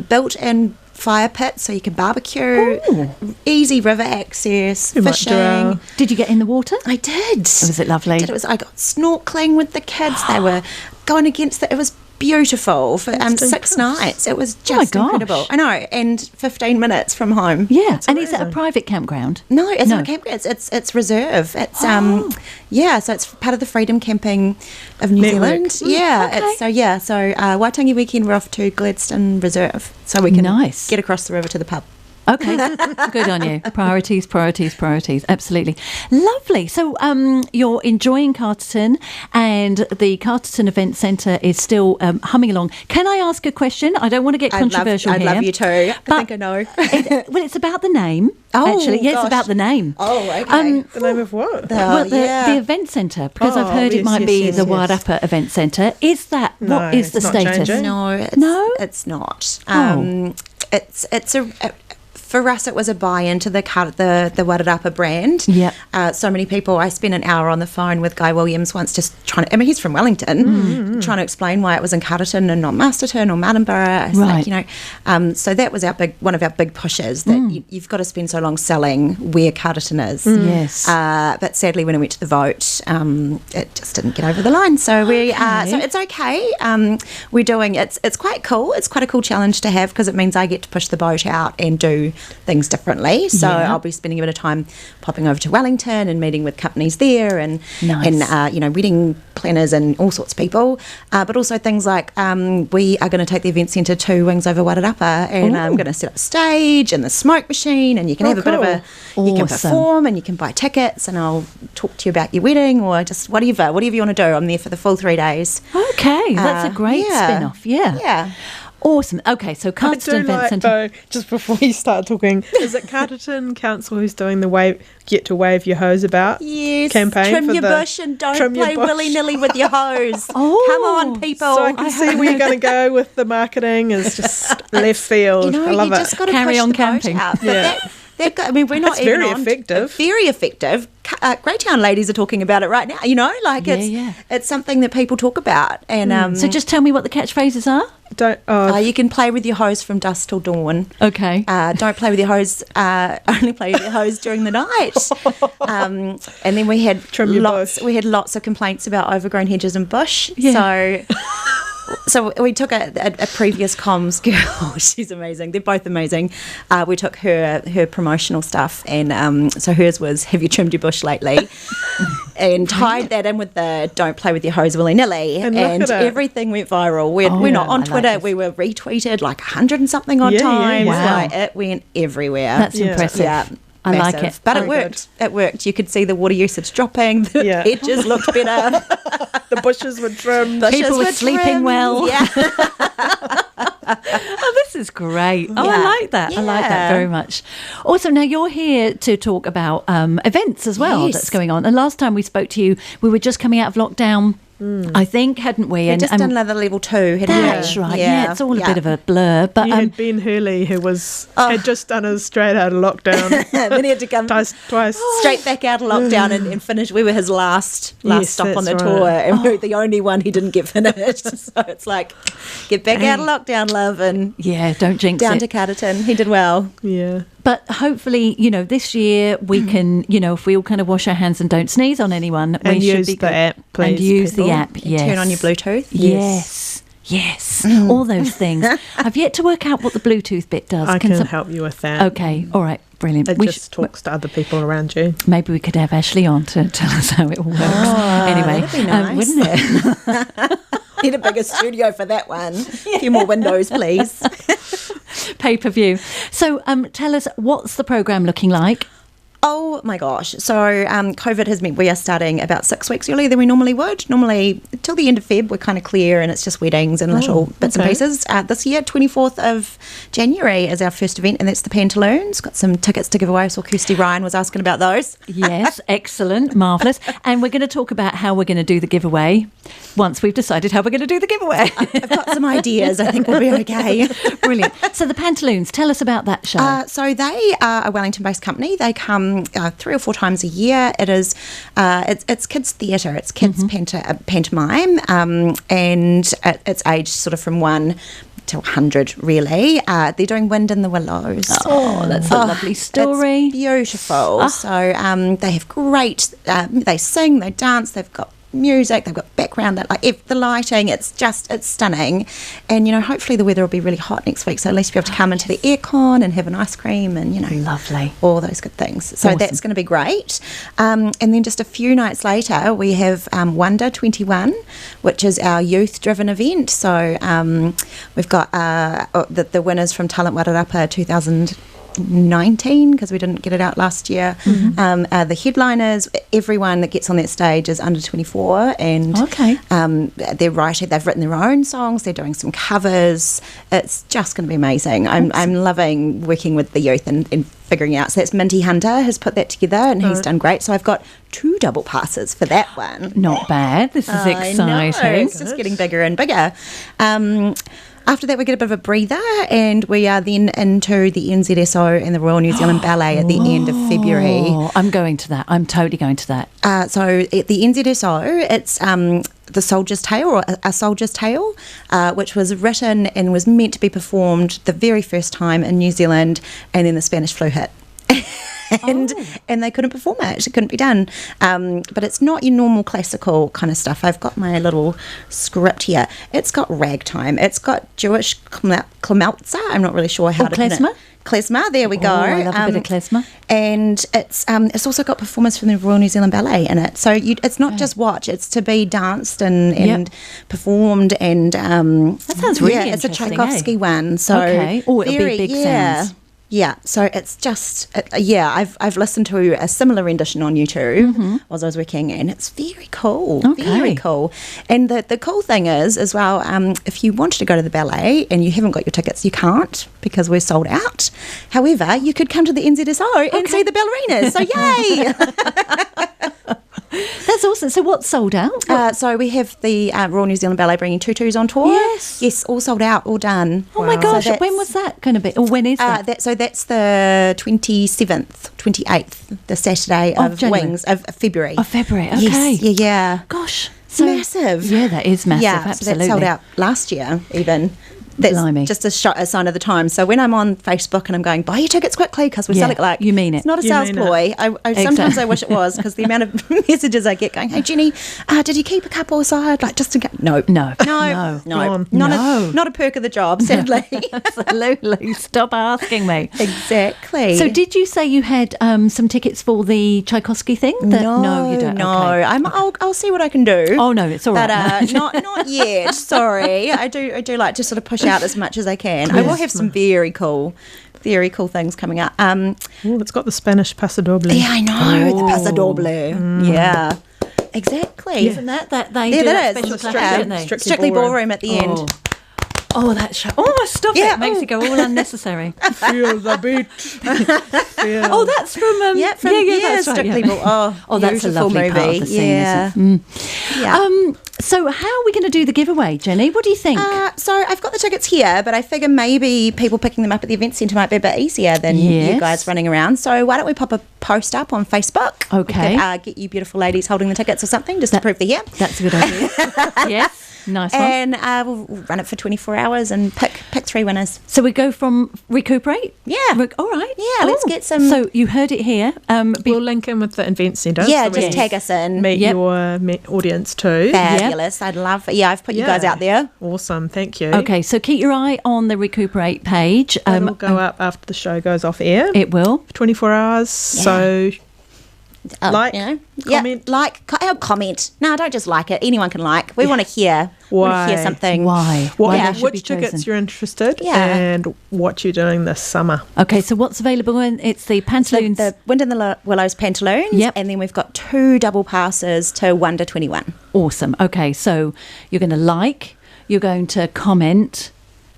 built-in fire pits so you can barbecue. Ooh. Easy river access, You might do fishing. Did you get in the water? I did. Was it lovely? I got snorkeling with the kids. They were going against it. It was beautiful for 6 nights. It was just incredible. I know, and 15 minutes from home. Yeah, and is it a private campground? No, it's not a campground. It's reserve. It's so it's part of the Freedom Camping of New Zealand. Yeah, okay. So Waitangi weekend we're off to Gladstone Reserve, so we can get across the river to the pub. Okay, good on you. Priorities. Absolutely. Lovely. So you're enjoying Carterton, and the Carterton Event Centre is still humming along. Can I ask a question? I don't want to get controversial I'd here. love you too. I think I know. It's about the name. Oh, actually. Yes, gosh. about the name. Oh, okay. The name of what? The event centre, because I've heard it might be the Wairarapa Event Centre. Is that, what is the it's not status? changing. No, No? it's not. Oh. It's a for us, it was a buy-in to the Wairarapa brand. Yeah. So many people. I spent an hour on the phone with Guy Williams once, just trying to. I mean, he's from Wellington, trying to explain why it was in Carterton and not Masterton or Martinborough. It's Right. like, so that was one of our big pushes. That you've got to spend so long selling where Carterton is. Yes. But sadly, when it went to the vote, it just didn't get over the line. So so it's okay. We're doing it's quite cool. It's quite a cool challenge to have because it means I get to push the boat out and do things differently. So I'll be spending a bit of time popping over to Wellington and meeting with companies there and wedding planners and all sorts of people. But also things like we are going to take the event centre 2 wings over Wairarapa, and I'm going to set up a stage and the smoke machine, and you can have a bit of a you can perform and you can buy tickets, and I'll talk to you about your wedding or just whatever you want to do. I'm there for the full 3 days. Okay, that's a great spin-off. Yeah. Awesome. Okay, so Carterton Event Centre. Just before you start talking, is it Carterton Council who's doing the get to wave your hose about campaign? Trim your bush and don't play willy-nilly with your hose. Come on, people. So I can see where you're going to go with the marketing is just left field. I love you just got to carry push on the camping. boat out. Yeah. We're not That's very effective. Very effective. Greytown ladies are talking about it right now. It's something that people talk about. And so just tell me what the catchphrases are. You can play with your hose from dusk till dawn. Okay. Don't play with your hose. Only play with your hose during the night. And then we had lots of complaints about overgrown hedges and bush. Yeah. So we took a previous comms girl. She's amazing. They're both amazing. We took her promotional stuff, and so hers was "Have you trimmed your bush lately?" and tied that in with the "Don't play with your hose willy-nilly," and everything went viral. We're not on Twitter. We were retweeted like 100 and something odd times. Wow. Like, it went everywhere. That's impressive. Yeah. I Massive. like it. But it worked. It worked. You could see the water usage dropping. The hedges looked better. The bushes were trimmed. People were sleeping well. Yeah. This is great. I like that. I like that very much. Also, now you're here to talk about events as well that's going on. And last time we spoke to you, we were just coming out of lockdown. I think, hadn't we? We'd just done another level 2, hadn't we? That's right. Yeah, it's all a bit of a blur. But you had Ben Hurley, who had just done us straight out of lockdown. Then he had to come twice straight back out of lockdown and finish. We were his last stop on the tour, and we were the only one he didn't get finished. So it's like, get back out of lockdown, love, and don't jinx down it. to Carterton. He did well. Yeah. But hopefully, this year we can, if we all kind of wash our hands and don't sneeze on anyone, and we use should be the app, please. And use the app, yes. Turn on your Bluetooth. Yes. All those things. I've yet to work out what the Bluetooth bit does. I can help you with that. Okay, all right, brilliant. It just talks to other people around you. Maybe we could have Ashley on to tell us how it all works. Anyway, that'd be nice. Wouldn't it? Need a bigger studio for that one. A few more windows, please. Pay-per-view. So tell us, what's the programme looking like? Oh my gosh. So COVID has meant we are starting about 6 weeks earlier than we normally would. Normally, till the end of Feb, we're kind of clear and it's just weddings and little bits and pieces. This year, 24th of January is our first event, and that's the Pantaloons. Got some tickets to give away. I saw Kirsty Ryan was asking about those. Yes, excellent, marvellous. And we're going to talk about how we're going to do the giveaway once we've decided how we're going to do the giveaway. I've got some ideas. I think we'll be okay. Brilliant. So the Pantaloons, tell us about that show. So they are a Wellington-based company. They come 3 or 4 times a year. It is it's kids theatre, it's kids pantomime, and it's aged sort of from 1 to 100 really. They're doing Wind in the Willows. That's a lovely story. It's beautiful. So they have great they sing, they dance, they've got music, they've got background, that like the lighting, it's stunning. And hopefully the weather will be really hot next week, so at least you'll be able to come into the aircon and have an ice cream and lovely, all those good things. So that's going to be great. And then just a few nights later we have Wonder 21, which is our youth driven event. So we've got the winners from Talent Wairarapa 2019, because we didn't get it out last year. The headliners, everyone that gets on that stage is under 24, and they've written their own songs, they're doing some covers. It's just going to be amazing. I'm loving working with the youth and figuring out. So that's Minty Hunter has put that together, and he's done great. So I've got 2 double passes for that one. Not bad. This is exciting. It's just getting bigger and bigger. After that, we get a bit of a breather, and we are then into the NZSO and the Royal New Zealand Ballet at the end of February. I'm going to that. I'm totally going to that. So at the NZSO, it's The Soldier's Tale, or A Soldier's Tale, which was written and was meant to be performed the very first time in New Zealand, and then the Spanish flu hit. And they couldn't perform it. It couldn't be done. But it's not your normal classical kind of stuff. I've got my little script here. It's got ragtime. It's got Jewish klameltza. I'm not really sure how to put it. Klezmer, there we go. I love a bit of klezmer. And it's also got performance from the Royal New Zealand Ballet in it. So it's not just watch, it's to be danced and performed. And that sounds really it's a interesting, Tchaikovsky one. So it'll be big sounds. Yeah, so it's just, I've listened to a similar rendition on YouTube while I was working, and it's very cool, very cool. And the cool thing is, as well, if you wanted to go to the ballet and you haven't got your tickets, you can't, because we're sold out. However, you could come to the NZSO and see the ballerinas, so yay! That's awesome. So what's sold out? So we have the Royal New Zealand Ballet bringing tutus on tour. Yes, all sold out, all done. Oh my gosh, so when was that going to be? Or when is that? That's the 27th, 28th, the Saturday of Wings of February. Of February, okay. Yes, yeah. Gosh. So massive. Yeah, that is massive, absolutely. So that sold out last year even. That's Blimey. Just a sign of the time. So when I'm on Facebook and I'm going, buy your tickets quickly because we're selling, like, you mean it. It's not a sales ploy. Sometimes I wish it was, because the amount of messages I get going, hey Jenny, did you keep a couple aside? Like, just in case. No. Not a perk of the job, sadly. Absolutely. Stop asking me. Exactly. So did you say you had some tickets for the Tchaikovsky thing? No, you don't. No, okay. I'll see what I can do. Oh no, it's all right. But not yet. Sorry, I do like to sort of push out as much as I can. Yes. I will have some very cool things coming up. It's got the Spanish pasodoble. Yeah, I know, the pasodoble. Yeah, exactly. Isn't that they do that special class, don't they? Strictly ballroom at the end. Oh, that show. Oh, stop it. It makes it go all unnecessary. Feel the beat. Oh, that's from... that's right, Strictly Ballroom. Oh, that's a lovely movie. Part of the scene, isn't it? So how are we going to do the giveaway, Jenny? What do you think? So I've got the tickets here, but I figure maybe people picking them up at the event centre might be a bit easier than you guys running around. So why don't we pop a post up on Facebook? Okay. We could, get you beautiful ladies holding the tickets or something, just to prove they're here. That's a good idea. Yes. Nice one. And we'll run it for 24 hours and pick 3 winners. So we go from ReCooper8? Yeah. All right. Yeah, let's get some... So you heard it here. We'll link in with the event centre. Yeah, so just tag us in. Meet your audience too. Fabulous. I'd love... Yeah, I've put you guys out there. Awesome. Thank you. Okay, so keep your eye on the ReCooper8 page. It'll go up after the show goes off air. It will. For 24 hours. Yeah. So... comment. Comment. No, don't just like it. Anyone can like. We want to hear. Why? We want to hear something. Why? Which tickets you're interested and what you're doing this summer. Okay, so what's available? It's the pantaloons. The Wind in the Willows pantaloons. Yep. And then we've got 2 double passes to 1 to 21. Awesome. Okay, so you're going to you're going to comment,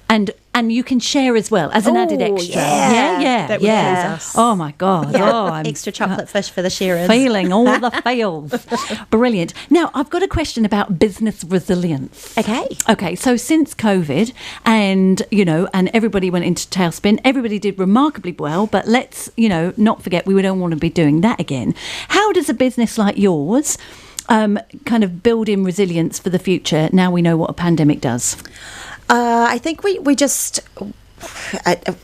and you can share as well as an added extra. Yeah. That would please us. Oh my God. Yeah. Oh, I'm extra chocolate fish for the sharers. Feeling all the feels. Brilliant. Now, I've got a question about business resilience. Okay, so since COVID and everybody went into tailspin, everybody did remarkably well, but let's, not forget we don't want to be doing that again. How does a business like yours kind of build in resilience for the future now we know what a pandemic does? I think we just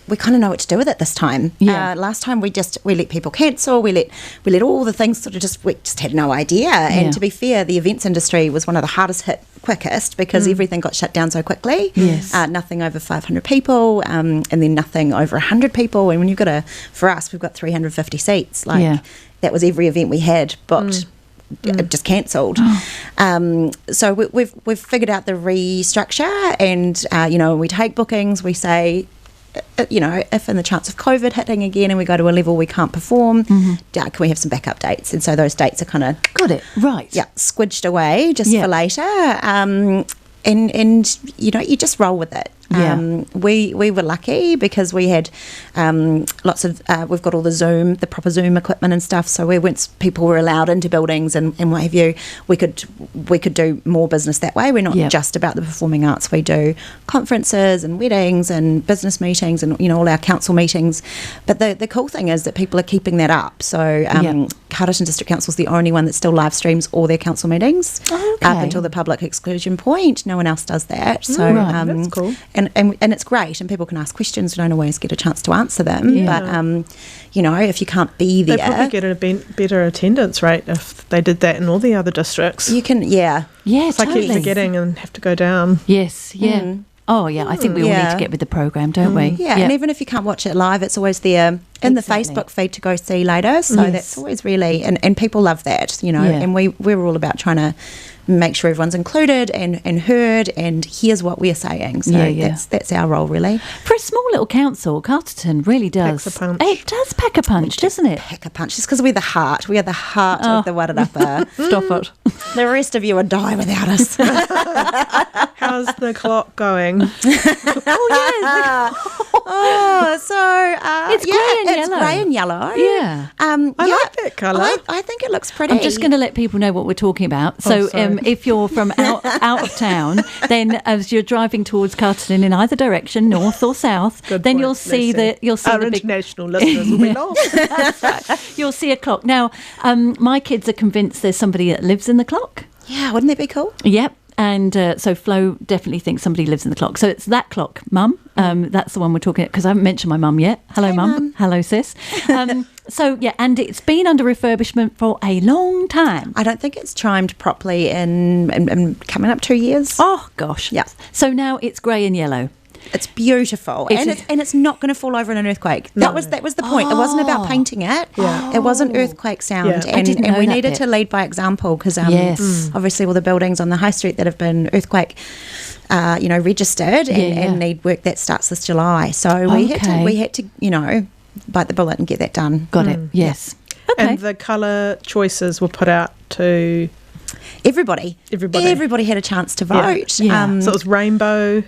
we kind of know what to do with it this time. Last time we let people cancel. We let all the things we just had no idea. And to be fair, the events industry was one of the hardest hit quickest because everything got shut down so quickly. Yes. Nothing over 500 people, and then nothing over 100 people. And when you've got for us, we've got 350 seats. That was every event we had booked. Just cancelled. So we've figured out the restructure, and we take bookings. We say, if in the chance of COVID hitting again and we go to a level we can't perform, can we have some backup dates? And so those dates are kind of squidged away just for later. And you just roll with it. We were lucky because we had lots of we've got all the proper Zoom equipment and stuff, so once people were allowed into buildings and what have you, we could do more business that way. We're not just about the performing arts. We do conferences and weddings and business meetings and all our council meetings. But the cool thing is that people are keeping that up. So Carterton District Council is the only one that still live streams all their council meetings up until the public exclusion point. No one else does that. So that's cool. And it's great, and people can ask questions. We don't always get a chance to answer them, but if you can't be there, they probably get a better attendance rate if they did that in all the other districts. You can, it's like keep forgetting and have to go down. Yes, Oh, yeah, I think we all need to get with the programme, don't we? Yeah, and even if you can't watch it live, it's always there in the Facebook feed to go see later. So that's always really, and people love that, and we're all about trying to make sure everyone's included and heard and hears what we're saying. So that's our role, really. For a small little council, Carterton really does. Packs a punch. It does pack a punch, doesn't it? Pack a punch. Just because we're the heart. We are the heart of the Wairarapa. Stop it. The rest of you would die without us. How's the clock going? It's grey and yellow. Yeah. I like that colour. I think it looks pretty. I'm just going to let people know what we're talking about. So if you're from out of town, then as you're driving towards Carterton in either direction, north or south, you'll see our the big international listeners will be lost. That's right. You'll see a clock. Now, my kids are convinced there's somebody that lives in the clock. Yeah, wouldn't that be cool? Yep. And so Flo definitely thinks somebody lives in the clock. So it's that clock, Mum. That's the one we're talking about, because I haven't mentioned my mum yet. Hello, Mum. Hello, sis. And it's been under refurbishment for a long time. I don't think it's chimed properly in coming up 2 years. Oh, gosh. Yeah. So now it's grey and yellow. It's beautiful, and it's not going to fall over in an earthquake. No. That was the point. It wasn't about painting it. Yeah. It wasn't earthquake sound, and we needed to lead by example because obviously all the buildings on the high street that have been earthquake, registered and need work that starts this July. So we had to bite the bullet and get that done. Got it. Yes. Okay. And the colour choices were put out to everybody. Everybody had a chance to vote. Yeah. So it was rainbow.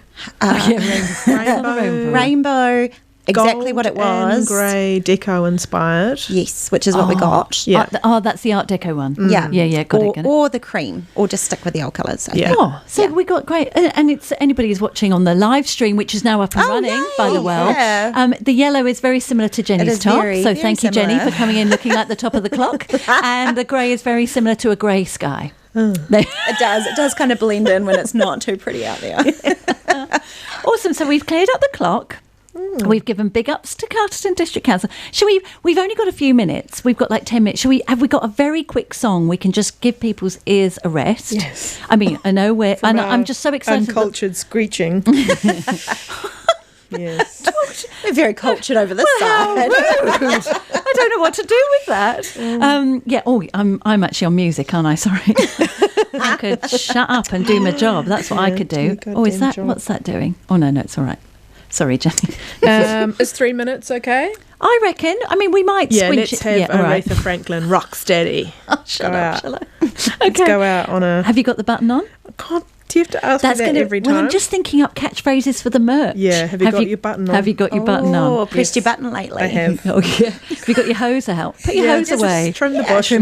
Rainbow. Exactly gold what it was. And grey deco inspired. Yes, which is what we got. Yeah. That's the Art Deco one. Yeah. Yeah. Got it. Or the cream, or just stick with the old colours. I think. We got great. And it's anybody who's watching on the live stream, which is now up and running, by the way. Yeah. The yellow is very similar to Jenny's top. Very, so very thank you, similar. Jenny, for coming in looking like the top of the clock. And the grey is very similar to a grey sky. It does kind of blend in when it's not too pretty out there. Awesome. So we've cleared up the clock. We've given big ups to Carterton District Council. We've only got a few minutes. We've got like 10 minutes. Have we got a very quick song we can just give people's ears a rest? Yes. I mean, I know I'm just so excited. Uncultured screeching. Yes. We're very cultured over this side. I don't know what to do with that. I'm actually on music, aren't I? Sorry. I could shut up and do my job. That's what I could do. Is that job. What's that doing? Oh no, it's all right. Sorry, Jenny. Is 3 minutes okay? I reckon. I mean, we might squinch let's have Aretha Franklin rock steady. Shut up. Okay. Let's go out on a... Have you got the button on? God, do you have to ask me that every time? Well, I'm just thinking up catchphrases for the merch. Yeah, have you got your button on? Have you got your button on? Oh, pressed your button lately. I have. Oh, yeah. Have you got your hose out? Put your hose away. Just trim the bush.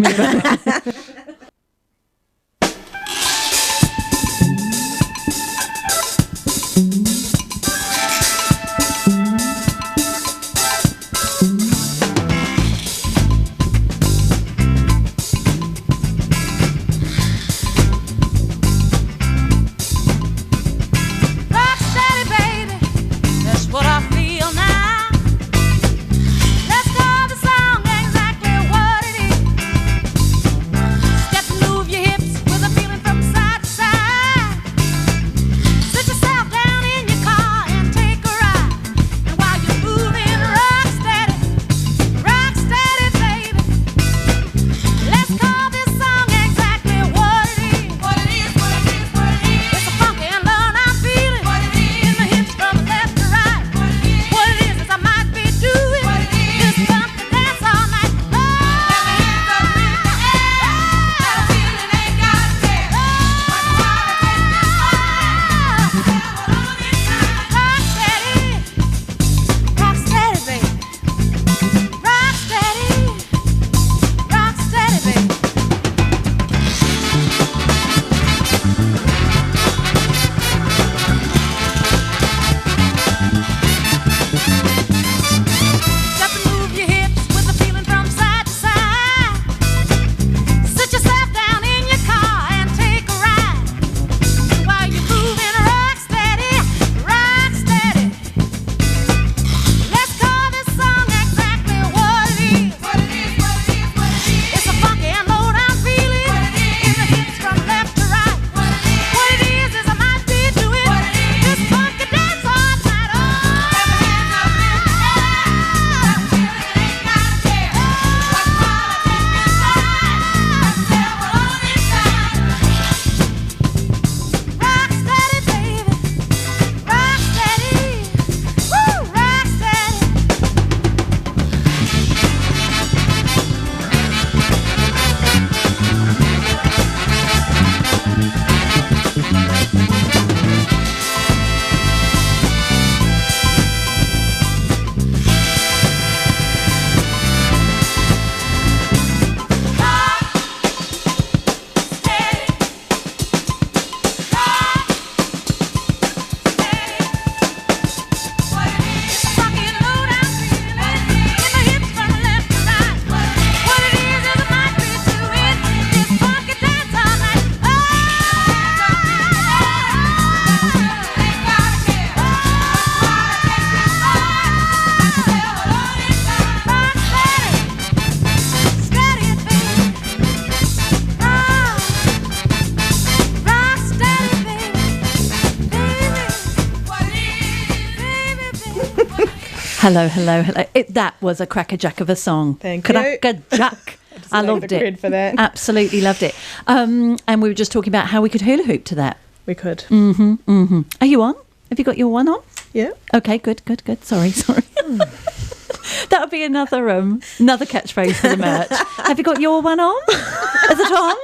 Hello. That was a crackerjack of a song. Thank you. Crackerjack. I loved it. For that. Absolutely loved it. And we were just talking about how we could hula hoop to that. We could. Mm-hmm. Are you on? Have you got your one on? Yeah. Okay, good. Sorry. That would be another catchphrase for the merch. Have you got your one on? Is it on?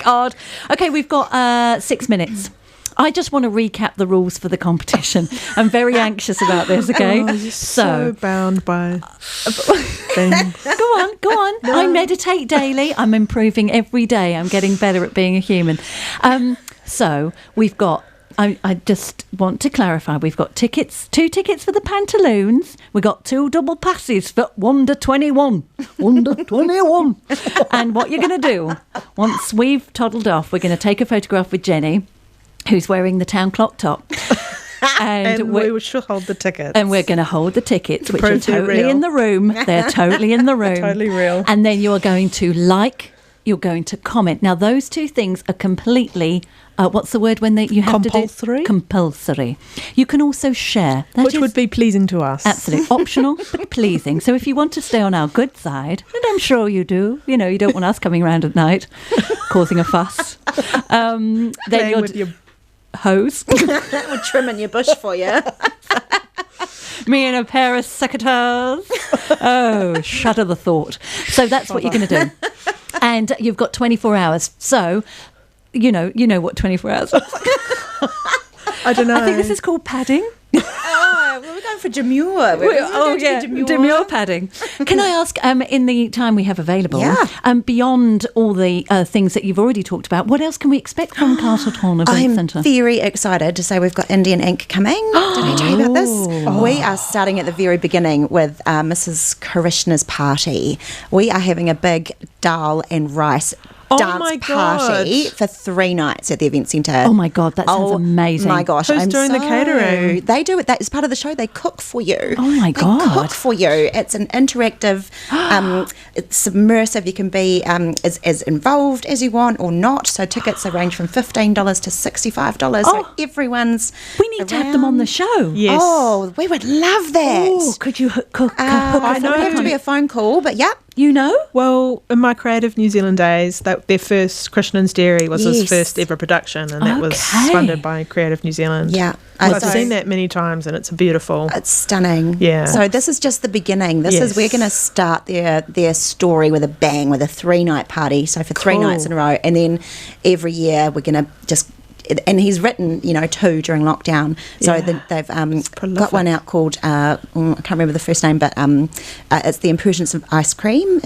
God. Okay, we've got 6 minutes. I just want to recap the rules for the competition. I'm very anxious about this, okay? Oh, you're so bound by things. Go on. No. I meditate daily. I'm improving every day. I'm getting better at being a human. So we've got, I just want to clarify, we've got two tickets for the pantaloons. We've got 2 double passes for Wonder 21. Wonder 21. And what you're going to do, once we've toddled off, we're going to take a photograph with Jenny, who's wearing the town clock top. And we should hold the tickets. And we're going to hold the tickets, which are prove they're totally real. in the room. They're totally in the room. Totally real. And then you're going to you're going to comment. Now, those two things are completely, what's the word when you have compulsory? To do? Compulsory. You can also share. Which would be pleasing to us. Absolutely. Optional, but pleasing. So if you want to stay on our good side, and I'm sure you do, you don't want us coming around at night causing a fuss. Then you're with your hose. We're trimming your bush for you. Me and a pair of secateurs. Oh, shudder the thought. So that's what you're going to do. And you've got 24 hours. So, you know what 24 hours is. I don't know. I think this is called padding. Oh, we're going for demure. Demure padding. Can I ask, in the time we have available, beyond all the things that you've already talked about, what else can we expect from Castleton Event Centre? I'm very excited to say we've got Indian Ink coming. Did I tell you about this? We are starting at the very beginning with Mrs. Karishna's party. We are having a big dal and rice dance party for 3 nights at the event centre. Oh my God, that sounds amazing. My gosh. Who's doing the catering? They do it. That is part of the show. They cook for you. Oh my God. They cook for you. It's an interactive, it's submersive. You can be as involved as you want or not. So tickets range from $15 to $65. So everyone's We need to have them on the show. Yes. Oh, we would love that. Oh, could you hook I know it have to be a phone call, but yeah. You know? Well, in my Creative New Zealand days, their first Krishnan's Dairy was his first ever production, and that was funded by Creative New Zealand. Yeah. I've seen that many times, and it's beautiful. It's stunning. Yeah. So this is just the beginning. We're going to start their story with a bang, with a 3-night party. So for 3 nights in a row, and then every year we're going to just. And he's written, 2 during lockdown. So they've got one out called, I can't remember the first name, but it's The Impertinence of Ice Cream.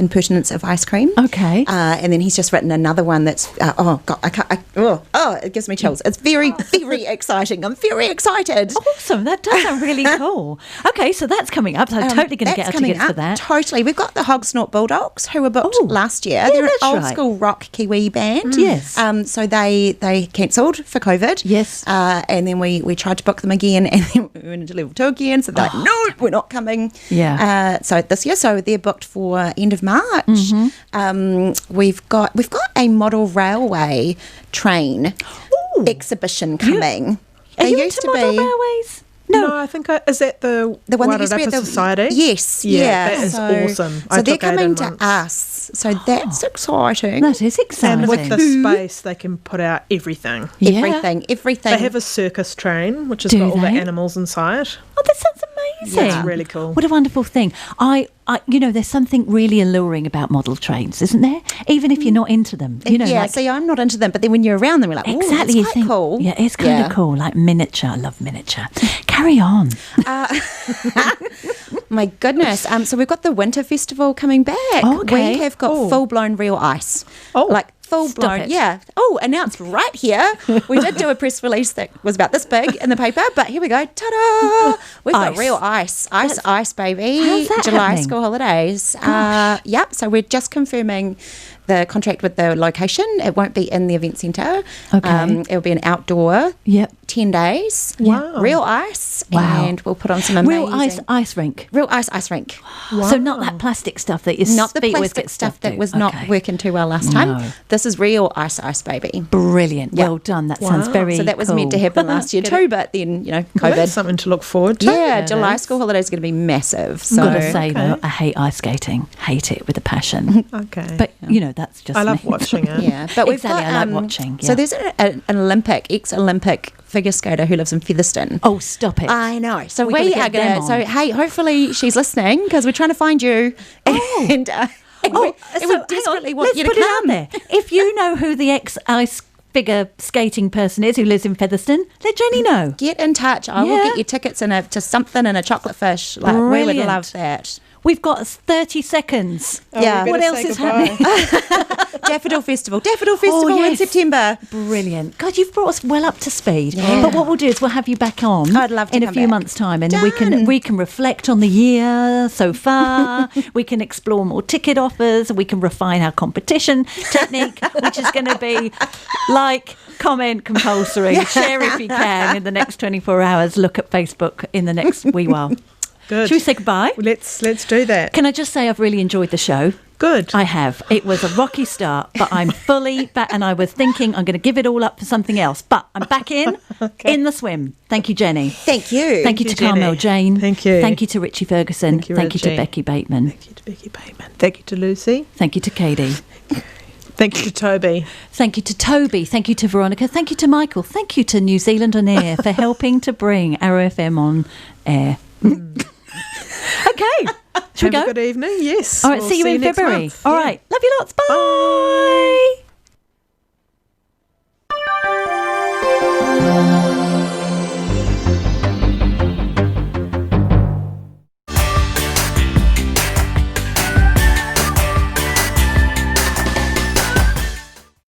Okay. And then he's just written another one that's, it gives me chills. It's very, very exciting. I'm very excited. Awesome. That does sound really cool. Okay, so that's coming up. So I'm totally going to get our tickets for that. Totally. We've got the Hogsnort Bulldogs, who were booked last year. Yeah, They're an old right. school rock Kiwi band. Yes. So they cancelled for COVID. Yes. And then we tried to book them again, and then we went into level 2 again. So they're like, no, we're not coming. Yeah. So this year, they're booked for end of March. Mm-hmm. We've got a model railway train exhibition coming. Are you into model railways? No, I think is that the one that used to be at the Society? Yes, that is awesome. So they're coming to us. So that's exciting. That is exciting. And with the space, they can put out everything. Everything. They have a circus train, which has got all the animals inside. Oh, that sounds amazing. That's really cool. What a wonderful thing. There's something really alluring about model trains, isn't there? Even if you're not into them. See, I'm not into them, but then when you're around them, you're like, exactly, it's quite cool. Yeah, it's kind of cool, like miniature. I love miniature. Carry on. My goodness. So we've got the Winter Festival coming back. Oh, okay. We have got full-blown real ice. Oh, like full-blown. Yeah. Oh, announced right here. We did do a press release that was about this big in the paper, but here we go. Ta-da! We've got real ice. Ice, baby. How's that July happening? school holidays. So we're just confirming the contract with the location. It won't be in the event centre. Okay. It'll be an outdoor 10 days. Wow. Real ice. Wow. And we'll put on some amazing... Real ice rink. Real ice rink. Wow. So not that plastic stuff that your Not the feet always plastic get stuff stuck that to. was not working too well last time. No. This is real ice, baby. Brilliant. Yeah. Well done. That sounds very So that was cool. meant to happen last year too, but then, Well, COVID. that's something to look forward to. Yeah, July school holidays are going to be massive. So Gotta say though, I hate ice skating. Hate it with a passion. Okay. But that's just I love me. watching it. yeah, but we've Exactly, got, I like watching, So yeah. there's an ex-Olympic figure skater who lives in Featherston. Oh, stop it. I know. So We we gotta are get them going to. on. So hey, hopefully she's listening because we're trying to find you. Oh. and we hang on, desperately want let's you to put it come. out there. If you know who the ex-ice figure skating person is who lives in Featherston, let Jenny know. Get in touch. I will Yeah. get you tickets to something and a chocolate fish. Like we would Brilliant. love that. We've got 30 seconds. Yeah. we What better else say is goodbye. happening? Daffodil Festival in yes. September. Brilliant. God, you've brought us well up to speed. But what we'll do is we'll have you back on I'd love to in a come few back. months' time, and Done. we can reflect on the year so far. We can explore more ticket offers. We can refine our competition technique, which is going to be like, comment, compulsory, share if you can in the next 24 hours. Look at Facebook in the next wee while. Good. Should we say goodbye? Let's do that. Can I just say I've really enjoyed the show? Good. I have. It was a rocky start, but I'm fully back, and I was thinking I'm going to give it all up for something else. But I'm back in the swim. Thank you, Jenny. Thank you. Thank you to Jenny. Carmel Jane. Thank you. Thank you to Richie Ferguson. Thank you, Thank you to Richie. Becky Bateman. Thank you to Becky Bateman. Thank you to Lucy. Thank you to Katie. Thank you to Toby. Thank you to Toby. Thank you to Veronica. Thank you to Michael. Thank you to New Zealand On Air for helping to bring Arrow FM on air. Okay. Should we Have go? a good evening. Yes. All right. We'll see you in next February. month. All Yeah. right. Love you lots. Bye.